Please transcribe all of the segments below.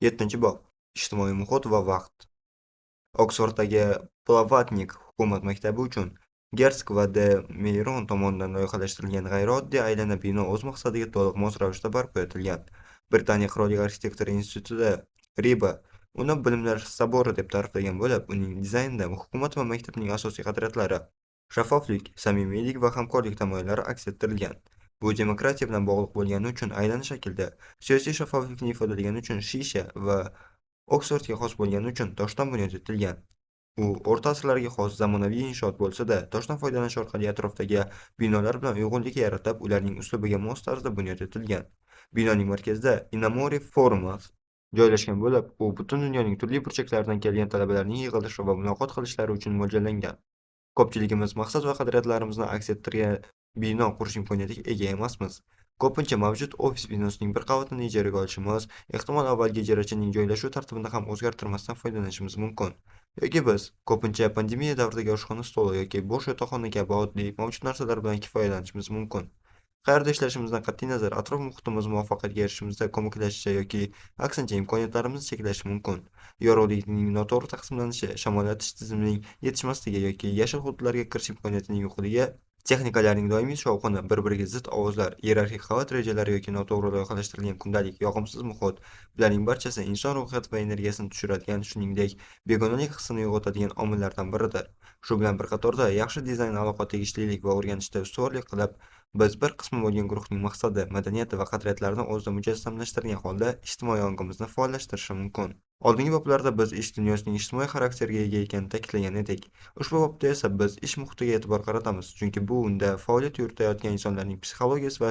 7-bob. Ijtimoiy muhit va vaqt. Oksforddagi Blavatnik hukumat maktabi uchun Gersk va de Meyron tomonidan loyihalashtirilgan g'ayrioddiy aylana bino o'z maqsadiga to'liq mos ravishda barpo etilgan. Britaniya Qirollik arxitektura instituti Riba uni bilimlar sabori deb ta'riflagan bo'lib, uning dizaynida hukumat va maktabning asosiy qadriyatlari shaffoflik, samimiylik va hamkorlik tamoyillari aks ettirilgan. Bu demokratiya bilan bog'liq bo'lgani uchun aylana shaklda, siyosiy shaffoflikni ifodalagani uchun shisha va Oksfordga xos bo'lgani uchun toshdan bunyod etilgan. U o'rta asrlarga xos zamonaviy inshoot bo'lsa-da, toshdan foydalanish orqali atrofdagi binolar bilan uyg'unlik yaratib, ularning uslubiga mos tarzda bunyod etilgan. Binoning markazida Inamori Forums joylashgan bo'lib, u butun dunyoning turli burchaklaridan kelgan talabalarning yig'ilishi va muloqot qilishlari uchun mo'ljallangan. Ko'pchiligimiz maqsad va qadriyatlarimizni aks ettirgan bino qurish imkoniyatiga ega emasmiz. Ko'pincha mavjud ofis binosining bir qavatini ijaraga olishimiz, ehtimol avvalgi ijarachining joylashuv tartibini ham o'zgartirmasdan foydalanishimiz mumkin. Yoki biz ko'pincha pandemiya davridagi oshxona stoli yoki bo'sh yotoqxona kabi oddiy mavjud narsalar bilan kifoyalanishimiz mumkin. Qayerda ishlashimizdan qat'iy nazar, atrof muhitimiz muvaffaqiyatga erishishimizda ko'maklashishi yoki aksincha imkoniyatlarimizni cheklashi mumkin. Yorug'likning noto'g'ri taqsimlanishi, shamollatish tizimining yetishmasligi yoki yashil hududlarga kirish imkoniyatining yo'qligi, texnikalarning doimiy shovqini, bir-biriga zid ovozlar, iyerarxik qavat rejalari yoki noto'g'ri loyihalashtirilgan kundalik, yoqimsiz muhit, bularning barchasi inson ruhiyati va energiyasini tushiradigan, shuningdek, begonalik hissini uyg'otadigan omillardan biridir. Shu bilan bir qatorda, yaxshi dizayn aloqa, tegishlilik va o'rganishda ustuvorlik qilib, biz bir qismi bo'lgan guruhning maqsadi, madaniyati va qadriyatlarini o'zida mujassamlashtirgan holda ijtimoiy ongimizni faollashtirishi mumkin. Oldingi boblarda biz ish dunyosining ijtimoiy xarakterga ega ekanini ta'kidlagan edik. Ushbu bobda esa biz ish muhitiga e'tibor qaratamiz, chunki bu unda faoliyat yuritayotgan insonlarning psixologiyasi va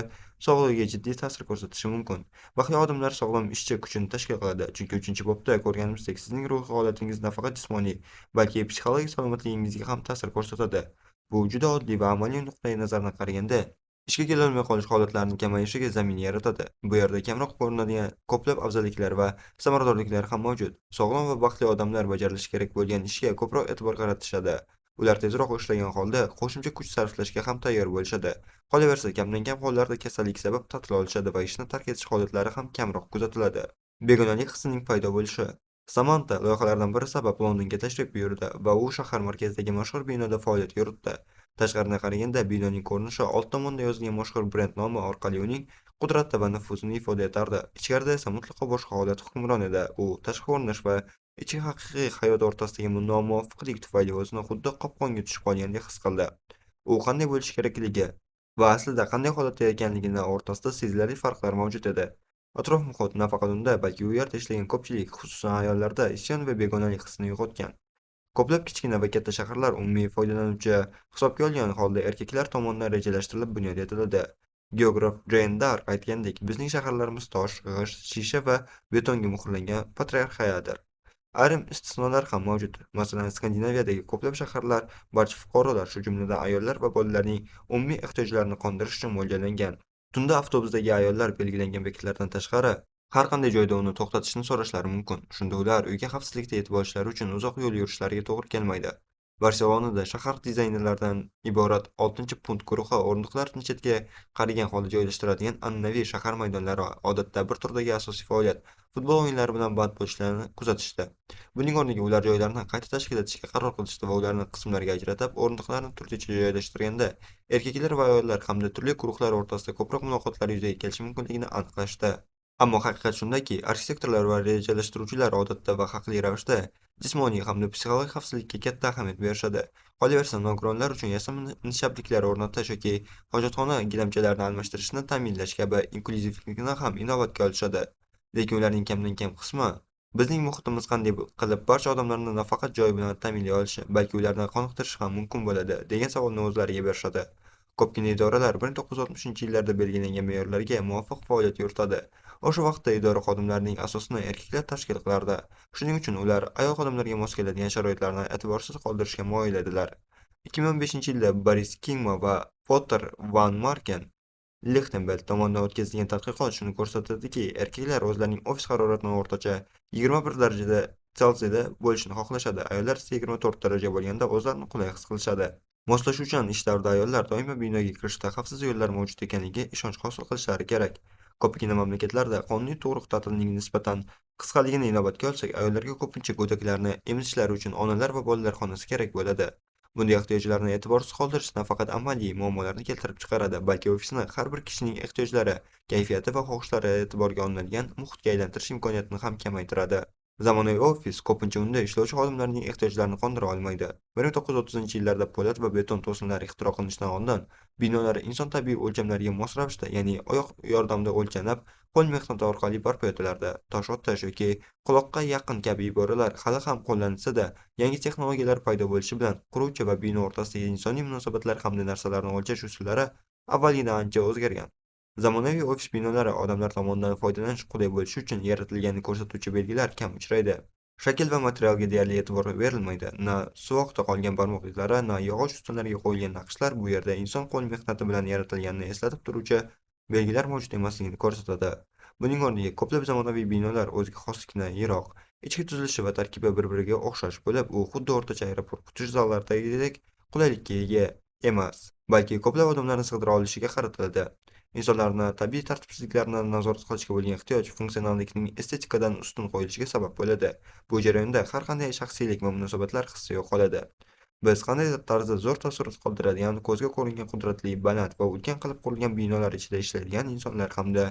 sog'lig'iga jiddiy ta'sir ko'rsatishi mumkin. Baxtli odamlar sog'lom ishchi kuchini tashkil qiladi, chunki 3-bobda ko'rganimizdek, sizning ruhiy holatingiz nafaqat jismoniy, balki psixologik salomatligingizga ham ta'sir ko'rsatadi. Bu juda oddiy va amaliy nuqtai nazardan qaraganda ishga kelolmay qolish holatlarini kamayishiga zamin yaratadi. Bu yerda kamroq ko'rinadigan ko'plab afzalliklar va samaradorliklar ham mavjud. Sog'lom va baxtli odamlar bajarishi kerak bo'lgan ishga ko'proq e'tibor qaratishadi. Ular tezroq ishlagan holda qo'shimcha kuch sarflashga ham tayyor bo'lishadi. Qolaversa, kamdan-kam hollarda kasallik sabab ta'til olishadi va ishni tark etish holatlari ham kamroq kuzatiladi. Begonalik hissining paydo bo'lishi. Samanta loyihalaridan biri sabab Londonga tashrif buyurdi va u shahar markazidagi mashhur binoda faoliyat yuritdi. Tashqaridan qaraganda binoning ko'rinishi old tomonda yozilgan mashhur brend nomi orqali uning qudrati va nufuzini ifoda etardi. Ichkarida esa mutlaqo boshqa holat hukmron edi. U tashqi ko'rinish va ichki haqiqiy hayot o'rtasidagi nomuvofiqlik tufayli o'zini xuddi qopqonga tushib qolgandek his qildi. U qanday bo'lishi kerakligi va aslida qanday holatda ekanligini o'rtasida sezilarli farqlar mavjud edi. Atrof muhit nafaqat unda, balki u yerda ishlagan ko'pchilik, xususan ayollarda isyon va begonalik hissini uyg'otgan. Ko'plab kichkina va katta shaharlar umumiy foydalanuvchi hisobga olgan holda erkaklar tomonidan rejalashtirilib bunyod etiladi. Geograf Jane Dark aytgandek, bizning shaharlarimiz tosh, g'isht, shisha va betonga muhrlangan patriarxiyadir. Ayrim istisnolar ham mavjud. Masalan, Skandinaviyadagi ko'plab shaharlar barcha fuqarolar, shu jumladan ayollar va bolalarning umumiy ehtiyojlarini qondirish uchun mo'ljallangan. Tunda avtobusdagi ayollar belgilangan bekatlardan tashqari har qanday joyda uni to'xtatishni so'rashlari mumkin. Shunda ular uyga xavfsizlikda yetib olishlari uchun uzoq yo'l yurishlariga to'g'ri kelmaydi. Barselonada shahar dizaynerlaridan iborat 6-punkt guruhi o'rindiqlarni chetga qaragan holda joylashtiradigan an'anaviy shahar maydonlari odatda bir turdagi asosiy faoliyat futbol o'yinlari bilan band bo'lishlarini kuzatishdi. Buning o'rniga ular joylarni qayta tashkil etishga qaror qilishdi va ularni qismlarga ajratib, o'rindiqlarni turlicha joylashtirganda erkaklar va ayollar hamda turli guruhlar o'rtasida ko'proq muloqotlar yuzaga kelishi mumkinligini aniqlashdi. Ammo haqiqat shundaki, arxitektorlar va rejalashtiruvchilar odatda va haqli ravishda jismoniy hamda psixologik xavfsizlikka katta ahamiyat berishadi. Qolaversa, nogironlar uchun yasama nishabliklar o'rnatish yoki hojatxona gilamchalarini almashtirishni ta'minlash kabi inklyuzivlikni ham inobatga olishadi. Lekin ularning kamdan-kam qismi bizning muhitimiz qanday qilib barcha odamlarni nafaqat joy bilan ta'minlay olishi, balki ularni qoniqtirish ham mumkin bo'ladi, degan savolni o'zlariga berishadi. Ko'pgina idoralar 1960-yillarda belgilangan me'yorlarga muvofiq faoliyat yuritadi. O'sha vaqtda idora xodimlarining asosini erkaklar tashkil qilardi. Shuning uchun ular ayol xodimlarga mos keladigan sharoitlarni e'tiborsiz qoldirishga moyil edilar. 2015-yilda Boris Kingma va Potter Van Marken Lichtenberg tomonidan o'tkazilgan tadqiqot shuni ko'rsatadiki, erkaklar o'zlarining ofis haroratini o'rtacha 21 darajada Selsiyda bo'lishini xohlashadi. Ayollar esa 24 daraja bo'lganda o'zlarini qulay his qilishadi. Moslashuvchan ish davrida ayollar doimo binoga kirishda xavfsiz yo'llar mavjud ekaniga ishonch hosil qilishlari kerak. Ko'pgina mamlakatlarda qonuniy tug'ruq ta'tilining nisbatan qisqaligini inobatga olsak, ayollarga ko'pincha go'daklarni emizishlari uchun onalar va bolalar xonasi kerak bo'ladi. Bunday ehtiyojlarni e'tiborsiz qoldirish nafaqat amaliy muammolarni keltirib chiqaradi, balki ofisni har bir kishining ehtiyojlari, kayfiyati va xohishlari e'tiborga olinadigan muhitga aylantirish imkoniyatini ham kamaytiradi. Zamonaviy ofis ko'pincha unda ishlovchi xodimlarning ehtiyojlarini qondira olmaydi. 1930-yillarda po'lat va beton to'sinlar ixtiro qilinishdan oldin binolar inson tabiiy o'lchamlariga mos ravishda, ya'ni oyoq yordamida o'lchanib, qo'l mehnati orqali barpo etilardi. Tosh otish yoki quloqqa yaqin kabi iboralar hali ham qo'llanilsa-da, yangi texnologiyalar paydo bo'lishi bilan quruvchi va bino o'rtasidagi insoniy munosabatlar hamda narsalarni o'lchash usullari avvalgidan ancha o'zgargan. Zamonaviy ofis binolari odamlar tomonidan foydalanish qulay bo'lishi uchun yaratilganini ko'rsatuvchi belgilar kam uchraydi. Shakl va materialga deyarli e'tibor berilmaydi. Na suvoqda qolgan barmoq izlari, na yog'och ustunlarga qo'yilgan naqshlar bu yerda inson qo'l mehnati bilan yaratilganini eslatib turuvchi belgilar mavjud emasligini ko'rsatadi. Buning o'rniga ko'plab zamonaviy binolar o'ziga xoslikni yiroq, ichki tuzilishi va tarkibi bir-biriga o'xshash bo'lib, u xuddi o'rtacha aeroport kutish zallaridagidek qulaylikka ega emas, balki ko'plab odamlarni sig'dira olishiga qaratiladi. Insonlarni tabiiy tartibsizliklarni nazorat qilishga bo'lgan ehtiyoj funksionallikning estetikadan ustun qo'yilishiga sabab bo'ladi. Bu jarayonda har qanday shaxsiylik va munosabatlar hissi yo'qoladi. Biz qandaydir tarzda zo'r taassurot qoldiradigan, ko'zga ko'ringan qudratli, baland va ulkan qilib qurilgan binolar ichida ishlaydigan insonlar hamda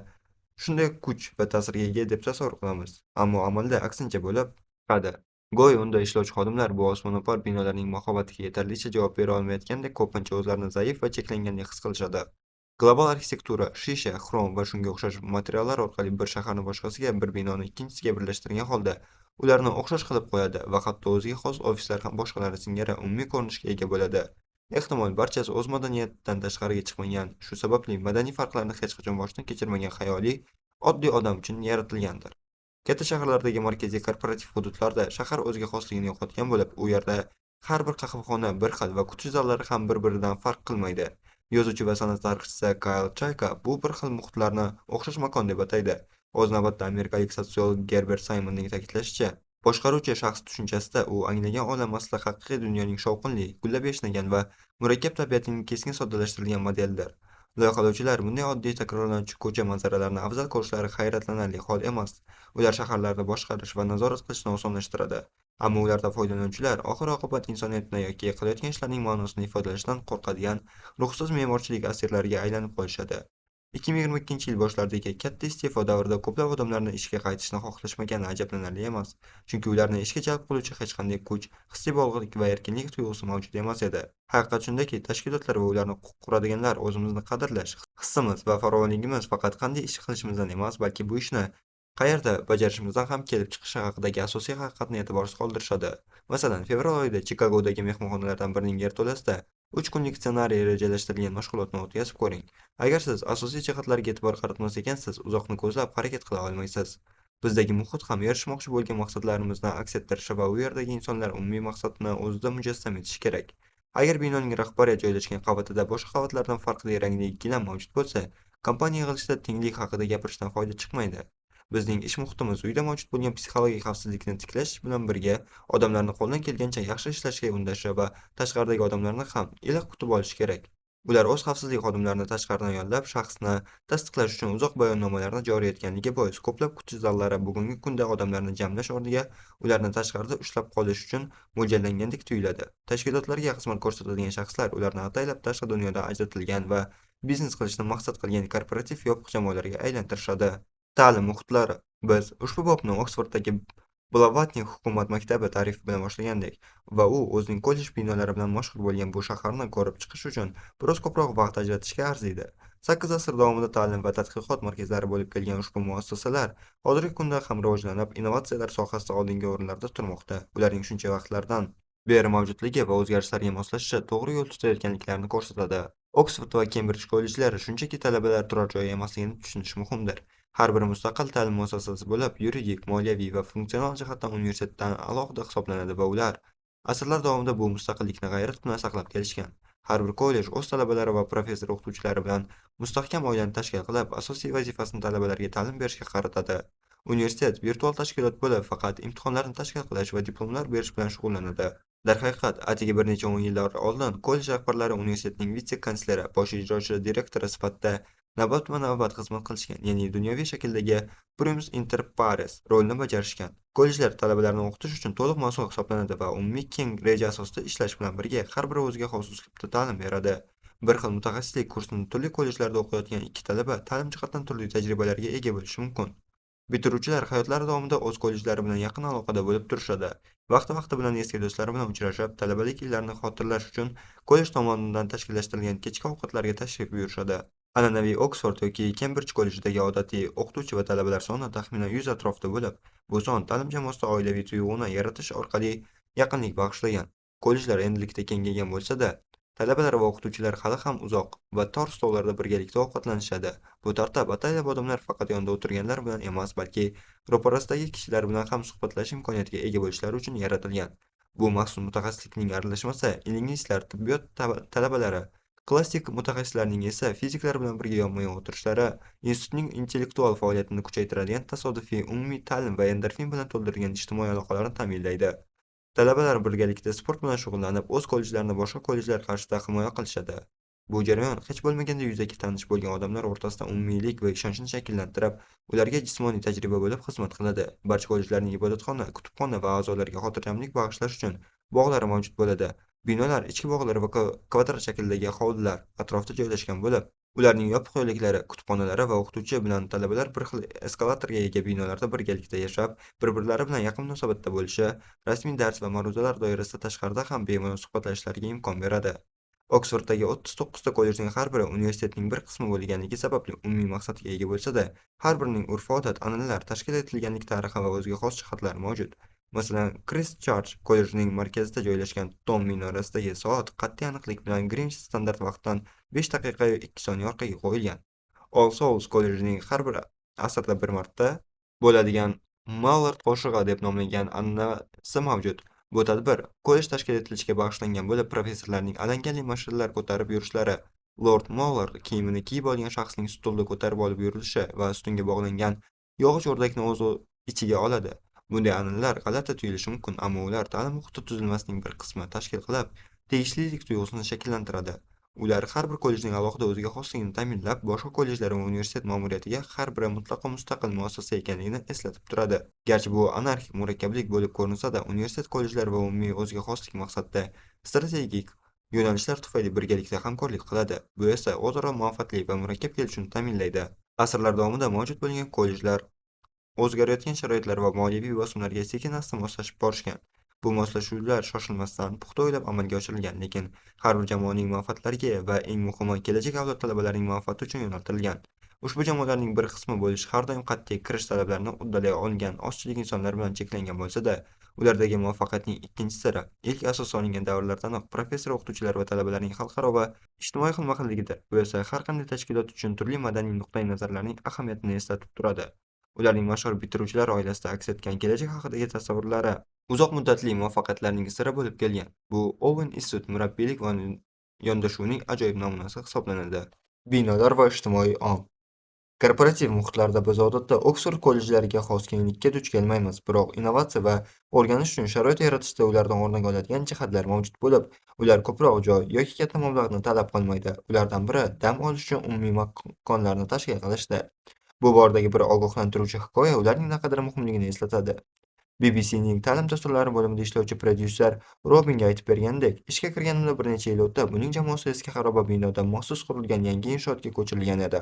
shunday kuch va ta'sirga ega deb tasavvur qilamiz. Ammo amalda aksincha bo'lib chiqadi. Go'yo unda ishlovchi xodimlar bu osmono'par binolarning muhabbatiga yetarlicha javob bera olmayotgandek, ko'pincha o'zlarini zaif va cheklangandek his qilishadi. Global arxitektura shisha, xrom va shunga o'xshash materiallar orqali bir shaharni boshqasiga, bir binoni ikkinchisiga birlashtirgan holda ularni o'xshash qilib qo'yadi va hatto o'ziga xos ofislar ham boshqalari singari umumiy ko'rinishga ega bo'ladi. Ehtimol barchasi o'z madaniyatidan tashqariga chiqmagan, shu sababli madaniy farqlarni hech qachon boshdan kechirmagan xayoliy, oddiy odam uchun yaratilgandir. Katta shaharlardagi markaziy korporativ hududlarda shahar o'ziga xosligini yo'qotgan bo'lib, u yerda har bir qahvaxona bir xil va kutish zallari ham bir-biridan farq qilmaydi. Yozuvchi va san'at tarixchisi Kayl Chayka bu bir xil muhitlarni o'xshash makon deb ataydi. O'z navbatida amerikalik sotsiolog Gerbert Saymonning ta'kidlashicha, boshqaruvchi shaxs tushunchasida u anglagan olam aslida haqiqiy dunyoning shovqinli, gullab-yashnagan va murakkab tabiatining keskin soddalashtirilgan modelidir. Loyihalovchilar bunday oddiy takrorlanuvchi ko'cha manzaralarini afzal ko'rishlari hayratlanarli hol emas. Ular shaharlarni boshqarish va nazorat qilishni osonlashtiradi. Ammo ularda foydalanuvchilar oxir-oqibat insoniyatni yoki qilayotgan ishlarning ma'nosini ifodalashdan qo'rqadigan ruhsiz me'morchilik asirlariga aylanib qolishadi. 2022-yil boshlaridagi katta iste'fo davrida ko'plab odamlarni ishga qaytishni xohlashmagani ajablanarli emas, chunki ularni ishga jalb qiluvchi hech qanday kuch, hissiy bog'liqlik va erkinlik tuyg'usi mavjud emas edi. Haqiqat shundaki, tashkilotlar va ularni quradiganlar o'zimizni qadrlash, hissimiz va farovonligimiz faqat qanday ish qilishimizdan emas, balki bu ishni qayerda bajarishimizdan ham kelib chiqishi haqidagi asosiy haqiqatni e'tiborsiz qoldirishadi. Masalan, fevral oyida Chikagodagi mehmonxonalardan birining yerto'lasida 3 kunlik ssenariy rejalashtirilgan mashg'ulotni o'tkazib ko'ring. Agar siz asosiy jihatlarga e'tibor qaratmas ekansiz, uzoqni ko'zlab harakat qila olmaysiz. Bizdagi muhit ham erishmoqchi bo'lgan maqsadlarimizni aks ettirishi va u yerdagi insonlar umumiy maqsadni o'zida mujassam etishi kerak. Agar binoning rahbariyat joylashgan qavatida boshqa qavatlardan farqli rangli gilam mavjud bo'lsa, kompaniya yig'ilishida tenglik haqida gapirishdan foyda chiqmaydi. Bizning ish muhitimiz uyda mavjud bo'lgan psixologik xavfsizlikni tiklash bilan birga odamlarni qo'ldan kelgancha yaxshi ishlashga undashi va tashqaridagi odamlarni ham iliq kutib olishi kerak. Ular o'z xavfsizlik xodimlarini tashqaridan yollab, shaxsni tasdiqlash uchun uzoq bayonnomalarni joriy etganligi bois ko'plab kutish zallari bugungi kunda odamlarni jamlash o'rniga ularni tashqarida ushlab qolish uchun mo'ljallangandek tuyuladi. Tashkilotlarga xizmat ko'rsatadigan shaxslar ularni ataylab tashqi dunyoda ajratilgan va biznes qilishni maqsad qilgan korporativ yopiq jamoalarga aylantirishadi. Ta'lim muhitlari. Biz ushbu bobni Oksforddagi Blavatnik hukumat maktabi tarifi bilan boshlagandik va u o'zining kollej binolari bilan mashhur bo'lgan bu shaharni ko'rib chiqish uchun biroz ko'proq vaqt ajratishga arziydi. 8 asr davomida ta'lim va tadqiqot markazlari bo'lib kelgan ushbu muassasalar hozirgi kunda ham rivojlanib, innovatsiyalar sohasida oldingi o'rinlarda turmoqda. Ularning shuncha vaqtlardan beri mavjudligi va o'zgarishlarga moslashishi to'g'ri yo'l tutayotganliklarini ko'rsatadi. Oksford va Kembrij kollejlari shunchaki talabalar turar joyi emasligini tushunish muhimdir. Har biri mustaqil ta'lim muassasasi bo'lib, yuridik, moliyaviy va funksional jihatdan universitetdan alohida hisoblanadi va ular asrlar davomida bu mustaqillikni g'ayrat bilan saqlab kelishgan. Har bir kollej o'z talabalari va professor-o'qituvchilari bilan mustahkam oilani tashkil qilib, asosiy vazifasini talabalarga ta'lim berishga qaratadi. Universitet virtual tashkilot bo'lib, faqat imtihonlarni tashkil qilish va diplomlar berish bilan shug'ullanadi. Darhaqiqat, atigi bir necha 10 yillar oldin kollej rahbarlari universitetning vitse-kansleri, bosh ijrochi direktori sifatida navbatma-navbat xizmat qilishgan, ya'ni dunyoviy shakldagi primus inter pares rolini bajarishgan. Kollejlar talabalarni o'qitish uchun to'liq mas'ul hisoblanadi va umumiy keng reja asosida ishlash bilan birga har biri o'ziga xos uslubda ta'lim beradi. Bir xil mutaxassislik kursini turli kollejlarda o'qiyotgan ikki talaba ta'lim jihatdan turli tajribalarga ega bo'lishi mumkin. Bitiruvchilar hayotlari davomida o'z kollejlari bilan yaqin aloqada bo'lib turishadi. Vaqti-vaqti bilan eski do'stlari bilan uchrashib, talabalik yillarini xotirlash uchun kollej tomonidan tashkillashtirilgan kechki ovqatlarga tashrif buyurishadi. An'anaviy Oksford yoki Kembrij kollejidagi odatiy o'qituvchi va talabalar soni taxminan 100 atrofida bo'lib, bu son ta'lim jamoasida oilaviy tuyg'uni yaratish orqali yaqinlik bag'ishlagan. Kollejlar endilikda kengaygan bo'lsa-da, talabalar va o'qituvchilar hali ham uzoq va tor stollarda birgalikda ovqatlanishadi. Bu tartib ataylab odamlar faqat yonida o'tirganlar bilan emas, balki ro'parasidagi kishilar bilan ham suhbatlashish imkoniyatiga ega bo'lishlari uchun yaratilgan. Bu maxsus mutaxassislikning aralashmasi lingvistlar, tibbiyot talabalari, klassik mutaxassislarning esa fiziklar bilan birga yonma-yon o'tirishlari institutning intellektual faoliyatini kuchaytiradigan tasodifiy umumiy ta'lim va endorfin bilan to'ldirilgan ijtimoiy aloqalarni ta'minlaydi. Talabalar birgalikda sport bilan shug'ullanib, o'z kollejlarini boshqa kollejlar qarshisida himoya qilishadi. Bu jarayon hech bo'lmaganda yuzaki tanish bo'lgan odamlar o'rtasida umumiylik va ishonchni shakllantirib, ularga jismoniy tajriba bo'lib xizmat qiladi. Barcha kollejlarning ibodatxona, kutubxona va a'zolarga xotirjamlik bag'ishlash uchun bog'lari mavjud bo'ladi. Binolar ichki bog'lar va kvadrat shaklidagi hovlilar atrofida joylashgan bo'lib, ularning yopiq yo'laklari, kutubxonalari va o'qituvchi bilan talabalar bir xil eskalatorga ega binolarda birgalikda yashab, bir-birlari bilan yaqin munosabatda bo'lishi, rasmiy dars va ma'ruzalar doirasida tashqarida ham bemalol suhbatlashishlariga imkon beradi. Oksforddagi 39 ta kollejning har biri universitetning bir qismi bo'lganligi sababli umumiy maqsadga ega bo'lsa-da, har birining urf-odat, an'analar, tashkil etilganlik tarixi va o'ziga xos jihatlari mavjud. Masalan, Christ Church kollejining markazida joylashgan tom minorasidagi soat qat'iy aniqlik bilan Greenwich standart vaqtdan 5 daqiqa 2 soniya orqaga qo'yilgan. All Souls kollejining har bir asrda bir marta bo'ladigan Mallard qo'shig'i deb nomlangan an'anasi mavjud. Bu tadbir kollej tashkil etilishiga bag'ishlangan bo'lib, professorlarning alangali mash'allar ko'tarib yurishlari, Lord Mallard kiyimini kiyib olgan shaxsning stulda ko'tarib olib yurilishi va ustunga bog'langan yog'och o'rdakni o'z ichiga oladi. Bunday an'analar g'alati tuyulishi mumkin, ammo ular ta'lim-o'qutuv tuzilmasining bir qismi tashkil qilib, tegishlilik tuyg'usini shakllantiradi. Ular har bir kollejning alohida o'ziga xosligini ta'minlab, boshqa kollejlar va universitet ma'muriyatiga har biri mutlaqo mustaqil muassasa ekanligini eslatib turadi. Garchi bu anarxik murakkablik bo'lib ko'rinsa-da, universitet kollejlar va umumiy o'ziga xoslik maqsadida strategik yo'nalishlar tufayli birgalikda hamkorlik qiladi. Bu esa o'zaro manfaatli va murakkab kelishuvni ta'minlaydi. Asrlar davomida mavjud bo'lgan kollejlar o'zgarayotgan sharoitlar va moliyaviy bosimlarga sekin-asta moslashib borishgan. Bu moslashuvlar shoshilmasdan, puxta o'ylab amalga oshirilgan, lekin har bir jamoaning manfaatlariga va eng muhimi kelajak avlod talabalarining manfaati uchun yo'naltirilgan. Ushbu jamoalarning bir qismi bo'lish har doim qat'iy kirish talablarini uddalay olgan ozchilik insonlar bilan cheklangan bo'lsa-da, ulardagi muvaffaqiyatning ikkinchi siri ilk asos solingan davrlardanoq professor, o'qituvchilar va talabalarning xalqaro va ijtimoiy xilma-xilligidir. Bu esa har qanday tashkilot uchun turli madaniy nuqtai nazarlarning ahamiyatini eslatib turadi. Ularning mashhur bitiruvchilar oilasida aks etgan kelajak haqidagi tasavvurlari uzoq muddatli muvaffaqiyatlarning siri bo'lib kelgan. Bu Owen Institute murabbiylik va yondashuvining ajoyib namunasi hisoblanadi. Binolar va ijtimoiy ong. Korporativ muhitlarda biz odatda Oksford kollejlariga xos kenglikka duch kelmaymiz, biroq innovatsiya va o'rganish uchun sharoit yaratishda ulardan o'rnak oladigan jihatlar mavjud bo'lib, ular ko'proq joy yoki katta mablag'ni talab qilmaydi. Ulardan biri dam olish uchun umumiy makonlarni tashkil qilishdir. Bu boradagi bir ogohlantiruvchi hikoya ularning naqadar muhimligini eslatadi. BBCning ta'lim dasturlari bo'limida ishlovchi prodyuser Robinga aytib bergandek, ishga kirganimda bir necha yil o'tib, uning jamoasi eski xaroba binoda maxsus qurilgan yangi inshootga ko'chirilgan edi.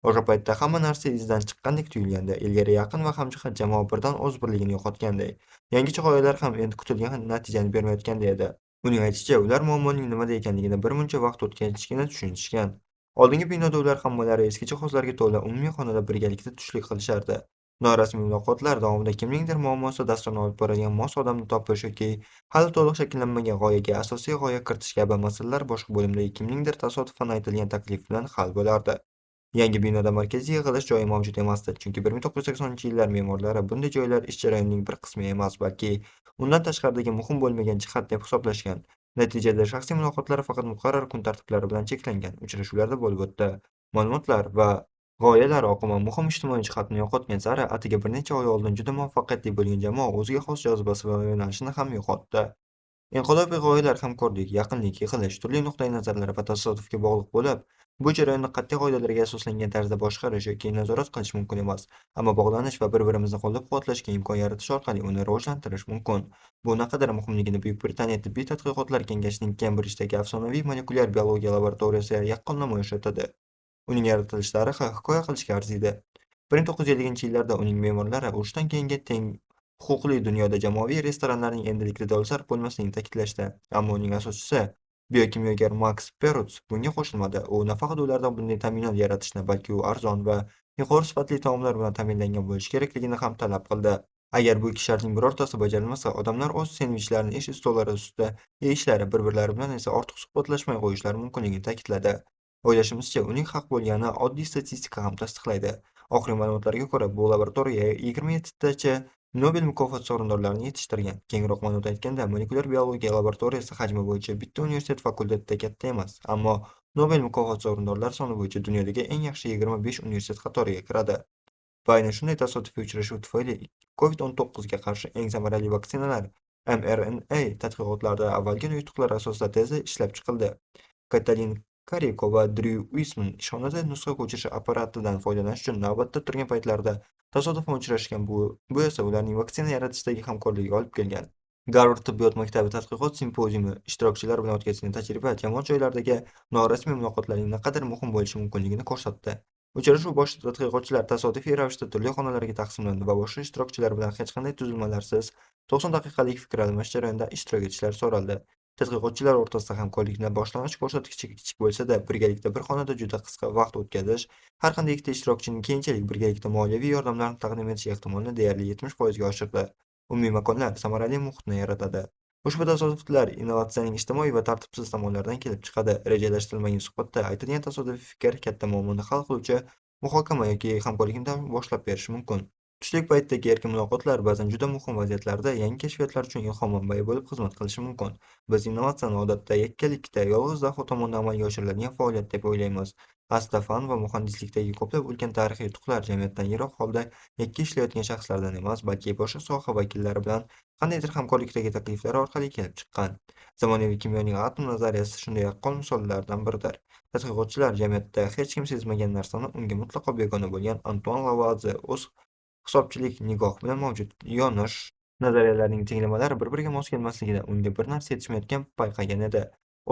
O'sha paytda hamma narsa izdan chiqqandek tuyulgandi. Ilgari yaqin va hamjihat jamoa birdan o'z birligini yo'qotganday. Yangicha g'oyalar ham endi kutilgan natijani bermayotganda edi. Uning aytishicha, ular muammoning nimada ekanligini birmuncha vaqt o'tgachgina tushunishgan. Oldingi binoda ular hammalari eski jihozlarga to'la umumiy xonada birgalikda tushlik qilishardi. Norasmiy muloqotlar davomida kimningdir muammosi dasturini olib boradigan mos odamni topish yoki hali to'liq shakllanmagan g'oyaga asosiy g'oya kiritish kabi masalalar boshqa bo'limdagi kimningdir tasodifan aytilgan taklif bilan hal bo'lardi. Yangi binoda markaziy yig'ilish joyi mavjud emasdi, chunki 1980-yillar me'morlari bunday joylar ish jarayonining bir qismi emas, balki undan tashqaridagi muhim bo'lmagan jihat deb hisoblashgan. Natijada shaxsiy muloqotlar faqat muqarrar kun tartiblari bilan cheklangan uchrashuvlarda bo'lib o'tdi. Ma'lumotlar va g'oyalar oqimi muhim ijtimoiy jihatni yo'qotgan sari atigi bir necha oy oldin juda muvaffaqiyatli bo'lgan jamoa o'ziga xos jozibasi va yo'nalishini ham yo'qotdi. Inqilobiy g'oyalar hamkorlik, yaqinlik, yig'ilish, turli nuqtai nazarlar va tasodifga bog'liq bo'lib, bu jarayonni qat'iy qoidalarga asoslangan tarzda boshqarish yoki nazorat qilish mumkin emas, ammo bog'lanish va bir-birimizni qo'llab-quvvatlashga imkon yaratish orqali uni rivojlantirish mumkin. Bu naqadar muhimligini Buyuk Britaniya tibbiy tadqiqotlar kengashining Kembridjdagi afsonaviy molekulyar biologiya laboratoriyasi yaqqol namoyish etadi. Uning yaratilish tarixi hikoya qilishga arziydi. 1950-yillarda uning me'morlari urushdan keyingi teng huquqli dunyoda jamoaviy restoranlarning endilikda dolzarb bo'lmasligini ta'kidlashdi. Ammo uning asoschisi, biokimyogar Maks Perutz bunga qo'shilmadi. U nafaqat ulardan bunday ta'minot yaratishni, balki u arzon va yuqori sifatli taomlar bilan ta'minlangan bo'lishi kerakligini ham talab qildi. Agar bu ikki shartning birortasi bajarilmasa, odamlar o'z sendvichlarini ish stolları ustida yeyishlari, bir-birlari bilan esa ortiq suhbatlashmay qo'yishlari mumkinligini ta'kidladi. O'ylashimizcha, uning haq bo'lgani oddiy statistika ham tasdiqlaydi. Oxirgi ma'lumotlarga ko'ra, bu laboratoriya 27tacha Nobel mukofoti sovrindorlarini yetishtirgan. Kengroq ma'lumot aytganda, molekulyar biologiya laboratoriyasi hajmi bo'yicha bitta universitet fakultetida katta emas, ammo Nobel mukofoti sovrindorlari soni bo'yicha dunyodagi eng yaxshi 25 universitet qatoriga kiradi. Va aynan shunday tasodifiy uchrashuv tufayli COVID-19 ga qarshi eng samarali vaksinalar mRNA tadqiqotlarida avvalgi yutuqlar asosida tezda ishlab chiqildi. Katalin Kariko va Drew Weissman ishxonada nusxa ko'chirish apparatidan foydalanish uchun navbatda turgan paytlarida tasodifan uchrashgan. Bu esa ularning vaksina yaratishdagi hamkorligiga olib kelgan. Garvard tibbiyot maktabi tadqiqot simpoziumi ishtirokchilari bilan o'tkazilgan tajriba jamoat joylaridagi norasmiy muloqotlarning naqadar muhim bo'lishi mumkinligini ko'rsatdi. Uchrashuv boshida tadqiqotchilar tasodifiy ravishda turli xonalarga taqsimlandi va boshqa ishtirokchilar bilan hech qanday tuzilmalarsiz 90 daqiqalik fikr almashish jarayonida ishtirok etishlari so'raldi. Tadqiqotchilar o'rtasida hamkorlikni boshlang'ich ko'rsatkichi kichik bo'lsa-da, birgalikda bir xonada juda qisqa vaqt o'tkazish, har qanday ikkita ishtirokchining keyinchalik birgalikda moliyaviy yordamlarni taqdim etish ehtimolini deyarli 70% ga oshirdi. Umumiy makonlar samarali muhitni yaratadi. Ushbu tasodiflar innovatsiyaning ijtimoiy va tartibsiz tomonlaridan kelib chiqadi. Rejalashtirilmagan suhbatda aytilgan tasodifiy fikr katta muammoni hal qiluvchi muhokama yoki hamkorlikni boshlab berishi mumkin. Tushlik paytidagi erkin muloqotlar ba'zan juda muhim vaziyatlarda yangi kashfiyotlar uchun ilhom manbai bo'lib xizmat qilishi mumkin. Biz innovatsiyani odatda yakkalikda, yolg'iz Zaho tomonidan amalga oshiriladigan faoliyat deb o'ylaymiz. Aslida fan va muhandislikdagi ko'plab ulkan tarixiy yutuqlar jamiyatdan yiroq holda yakka ishlayotgan shaxslardan emas, balki boshqa soha vakillari bilan qandaydir hamkorlikdagi takliflar orqali kelib chiqqan. Zamonaviy kimyoning atom nazariyasi shunday yaqqol misollardan biridir. Tadqiqotchilar jamiyatda hech kim sezmagan narsani unga mutlaqo begona bo'lgan Antuan Lavoisier o'z hisobchilik nigoh bilan mavjud yonish nazariyalarining tenglamalari bir-biriga mos kelmasligida unga bir narsa yetishmayotgan payqagan edi.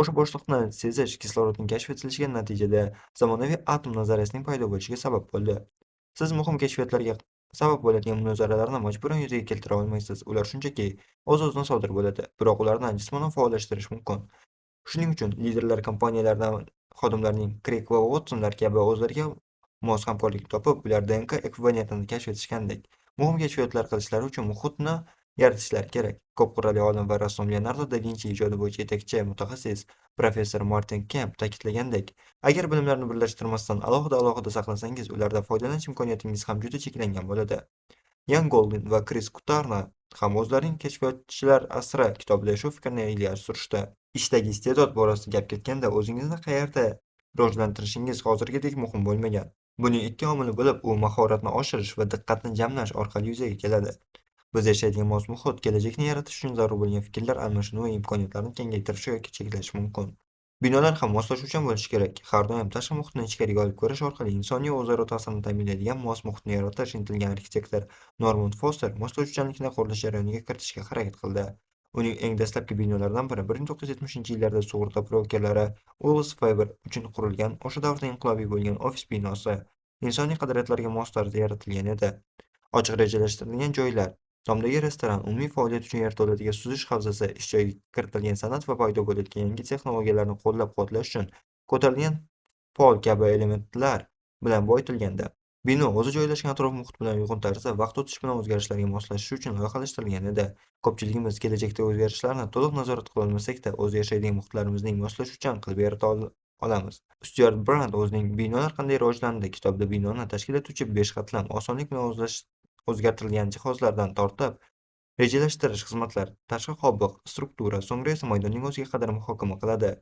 O'sha bo'shliqni sezish kislorodning kashf etilishiga natijada zamonaviy atom nazariyasining paydo bo'lishiga sabab bo'ldi. Siz muhim kashfiyotlarga sabab bo'ladigan munozaralarni majburan yuzaga keltira olmaysiz. Ular shunchaki o'z-o'zidan sodir bo'ladi, biroq ularni jismonan faollashtirish mumkin. Shuning uchun liderlar kompaniyalardan xodimlarning Craig va Watsonlar kabi o'zlariga mos hamkorlikni topib, ular DNK ekvivalentini kashf etishgandek, muhim kashfiyotlar qilishlari uchun muhitni yaratishlari kerak. Ko'p qirrali olim va rassom Leonardo da Vinci ijodi bo'yicha yetakchi mutaxassis professor Martin Kemp ta'kidlagandek, agar bilimlarni birlashtirmasdan alohida saqlasangiz, ulardan foydalanish imkoniyatingiz ham juda cheklangan bo'ladi. Yan Goldin va Kris Kutarna ham o'zlarining Kashfiyotchilar asri kitobida shu fikrni ilgari surishdi. Ishdagi iste'dod borasida gap ketganda, o'zingizni qayerda rivojlantirishingiz hozirgidek muhim bo'lmagan. Buning ikki omili bo'lib, u mahoratni oshirish va diqqatni jamlash orqali yuzaga keladi. Biz yashaydigan mos muhit kelajakni yaratish uchun zarur bo'lgan fikrlar almashinuvi va imkoniyatlarni kengaytirishi yoki cheklashi mumkin. Binolar ham moslashuvchan bo'lishi kerak. Har doim tashqi muhitni ichkariga olib kirish orqali insoniy o'zaro ta'sirini ta'minlaydigan mos muhitni yaratish intilgan arxitektor Normand Foster moslashuvchanlikni qurilish jarayoniga kiritishga harakat qildi. Uning eng dastlabki binolaridan biri 1970-yillarda sug'urta brokerlari Willis Faber uchun qurilgan, o'sha davrda inqilobiy bo'lgan ofis binosi insoniy qadriyatlarga mos tarzda yaratilgan edi. Ochiq rejalashtirilgan joylar, tomdagi restoran, umumiy faoliyat uchun yerto'ladiga suzish havzasi, ish joyiga kiritilgan san'at va paydo bo'layotgan yangi texnologiyalarni qo'llab-quvvatlash uchun ko'tarilgan pol kabi elementlar bilan boyitilgandi. Bino o'zi joylashgan atrof muhit bilan uyg'un tarzda vaqt o'tishi bilan o'zgarishlarga moslashish uchun loyihalashtirilgan edi. Ko'pchiligimiz kelajakda o'zgarishlarni to'liq nazorat qilolmasak-da, o'z yashaydigan muhitlarimizning moslashuvchan qilib yarata olamiz. Styuart Brand o'zining Binolar qanday rivojlandi kitobida binoni tashkil etuvchi 5 qatlam, osonlik bilan o'zgartirilgan jihozlardan tortib, rejalashtirish xizmatlari, tashqi qobiq, struktura, so'ngra esa maydonning o'ziga qadar muhokama qiladi.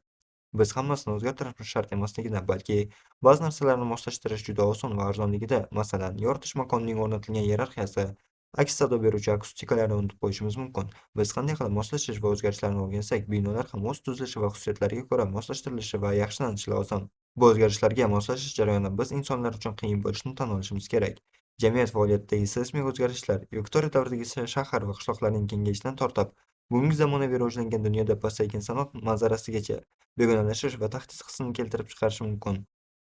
Biz hammasini o'zgartirishimiz shart emasligida, balki ba'zi narsalarni moslashtirish juda oson va arzonligida, masalan, yoritish makonining o'rnatilgan iyerarxiyasi aks sado beruvchi akustikalarni unutib qo'yishimiz mumkin. Biz qanday qilib moslashish va o'zgarishlarni o'rgansak, binolar ham o'z tuzilishi va xususiyatlariga ko'ra moslashtirilishi va yaxshilanishi lozim. Bu o'zgarishlarga moslashish jarayoni biz insonlar uchun qiyin bo'lishini tan olishimiz kerak. Jamiyat faoliyatidagi seysmik o'zgarishlar Viktoriya davridagi shahar va qishloqlarning kengayishidan tortib, bugungi zamonaviy rivojlangan dunyoda pasaygan sanoat manzarasigacha begonalashish va tahdid hissini keltirib chiqarishi mumkin.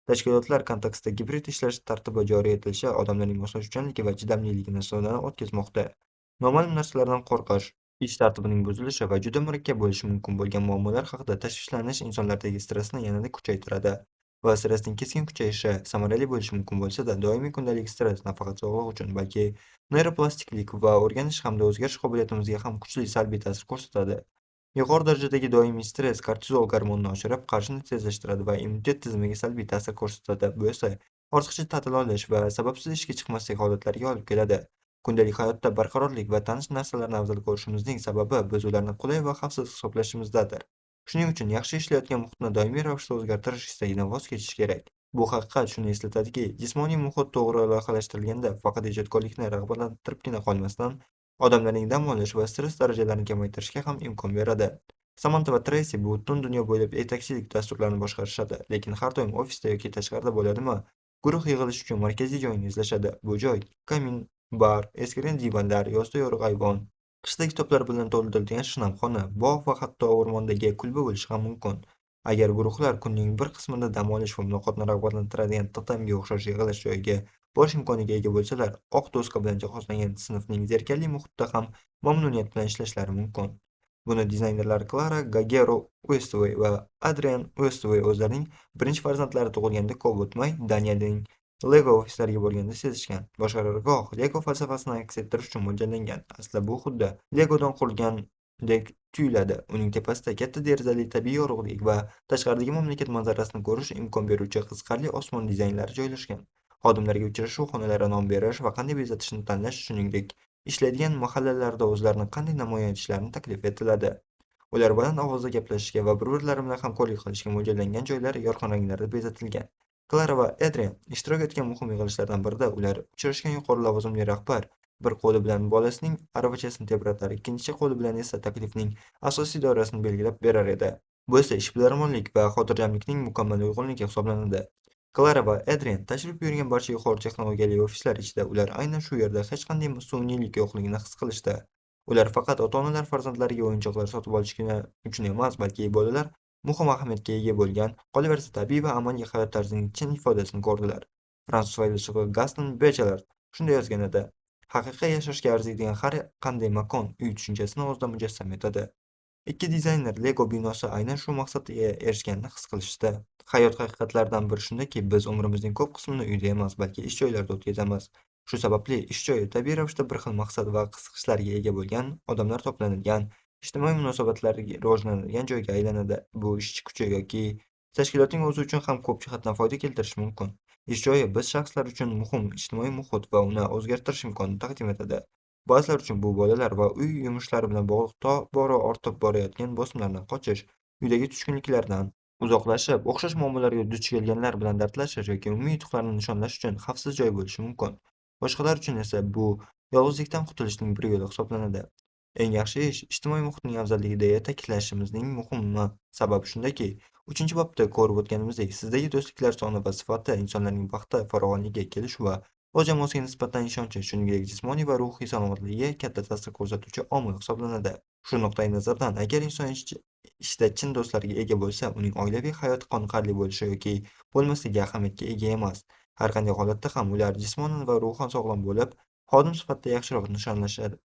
Tashkilotlar kontekstida gibrid ishlash tartibi joriy etilishi odamlarning moslashuvchanligi va chidamliligini sinovdan o'tkazmoqda. Noma'lum narsalardan qo'rqish, ish tartibining buzilishi va juda murakkab bo'lishi mumkin bo'lgan muammolar haqida tashvishlanish insonlardagi stressni yanada kuchaytiradi va stressning keskin kuchayishi samarali bo'lishi mumkin bo'lsa-da, doimiy kundalik stress nafaqat sog'liq uchun, balki neyroplastiklik va o'rganish hamda o'zgarish qobiliyatimizga ham kuchli salbiy ta'sir ko'rsatadi. Yuqori darajadagi doimiy stress kortizol gormonini oshirib, qarishni tezlashtiradi va immunitet tizimiga salbiy ta'sir ko'rsatadi. Bu esa ortiqcha ta'til olish va sababsiz ishga chiqmaslik holatlariga olib keladi. Kundalik hayotda barqarorlik va tanish narsalarni afzal ko'rishimizning sababi biz ularni qulay va xavfsiz hisoblashimizdadir. Shuning uchun yaxshi ishlayotgan muhitni doimiy ravishda o'zgartirish istagidan voz kechish kerak. Bu haqiqat shuni eslatadiki, jismoniy muhit to'g'ri loyihalashtirilganda faqat ijodkorlikni rag'batlantiribgina qolmasdan, odamlarning dam olish va stress darajalarini kamaytirishga ham imkon beradi. Samanta va Treysi butun dunyo bo'ylab yetakchilik dasturlarini boshqarishadi, lekin har doim ofisda yoki tashqarida bo'ladimi? Guruh yig'ilish uchun markaziy joyni izlashadi. Bu joy kamin, bar, eskirgan divanlar, yozda yorug' ayvon, qishda kitoblar bilan to'ldirilgan shinamxona, bog' va hatto o'rmondagi kulba bo'lishi ham mumkin. Agar guruhlar kunning bir qismida dam olish va muloqotni rag'batlantiradigan totemga o'xshash yig'ilish joyiga borish imkoniga ega bo'lsalar, oq doska bilan jihozlangan sinfning zerikarli muhitda ham mamnuniyat bilan ishlashlari mumkin. Buni dizaynerlar Klara Gagero Westway va Adrian Westway o'zlarining birinchi farzandlari tug'ilganda ko'p o'tmay Daniyaning Lego ofislariga borganda sezishgan. Boshqarargoh Lego falsafasini aks ettirish uchun mo'ljallangan. Aslida bu xuddi Legodan qurilgandek tuyuladi. Uning tepasida katta derazali tabiiy yorug'lik va tashqaridagi mamlakat manzarasini ko'rish imkon beruvchi qiziqarli osmon dizaynlari joylashgan. Xodimlarga uchrashuv xonalari nom berish va qanday bezatishni tanlash, shuningdek, ishlaydigan mahallalarda o'zlarini qanday namoyon etishlarini taklif etiladi. Ular baland ovozda gaplashishga va bir-birlari bilan hamkorlik qilishga mo'ljallangan joylar yorqin ranglarda bezatilgan. Klara va Adrian ishtirok etgan muhim yig'ilishlardan birida ular uchrashgan yuqori lavozimli rahbar bir qo'li bilan bolasining aravachasini tebratar, ikkinchi qo'li bilan esa taklifning asosiy doirasini belgilab berar edi. Bu esa ishbilarmonlik va xotirjamlikning mukammal uyg'unligi hisoblanadi. Klara va Adrian tashrif buyurgan barcha yuqori texnologiyali ofislar ichida ular aynan shu yerda hech qanday sun'iylik yo'qligini his qilishdi. Ular faqat ota-onalar farzandlariga o'yinchoqlar sotib olishgina uchun emas, balki bolalar muhim ahamiyatga ega bo'lgan, qolaversa tabiiy va amaliy hayot tarzining chin ifodasini ko'rdilar. Fransuz faylashufi Gaston Bachelard shunday yozgan edi: haqiqiy yashashga arziydigan har qanday makon uy tushunchasini o'zida mujassam etadi. Ikki dizayner Lego binosi aynan shu maqsadga erishganini his qilishdi. Hayot haqiqatlaridan biri shundaki, biz umrimizning ko'p qismini uyda emas, balki ish joylarida o'tkazamiz. Shu sababli ish joyi tabiiy ravishda bir xil maqsad va qiziqishlarga ega bo'lgan, odamlar to'planadigan, ijtimoiy munosabatlar rivojlanadigan joyga aylanadi. Bu ishchi kuchi yoki tashkilotning o'zi uchun ham ko'p jihatdan foyda keltirishi mumkin. Ish joyi biz shaxslar uchun muhim ijtimoiy muhit va uni o'zgartirish imkonini taqdim etadi. Ba'zilar uchun bu bolalar va uy yumushlari bilan bog'liq tobora ortib borayotgan bosimlardan qochish, uydagi tushkunliklardan uzoqlashib, o'xshash muammolarga duch kelganlar bilan dardlashish yoki umumiy yutuqlarni nishonlash uchun xavfsiz joy bo'lishi mumkin. Boshqalar uchun esa bu yolg'izlikdan qutulishning bir yo'li hisoblanadi. Eng yaxshi ish ijtimoiy muhitning afzalligida ta'kidlashimizning muhim sababi shundaki, 3-bobda ko'rib o'tganimizdek, sizdagi do'stliklar soni va sifati insonlarning baxti, farovonligiga kelish va o'z jamoasiga nisbatan ishonchi, shuningdek jismoniy va ruhiy salomatligiga katta ta'sir ko'rsatuvchi omil hisoblanadi. Shu nuqtai nazardan, agar inson ishda chin do'stlarga ega bo'lsa, uning oilaviy hayoti qoniqarli bo'lishi yoki bo'lmasligi ahamiyatga ega emas. Har qanday holatda ham ular jismonan va ruhan sog'lom bo'lib, xodim sifatida yaxshiroq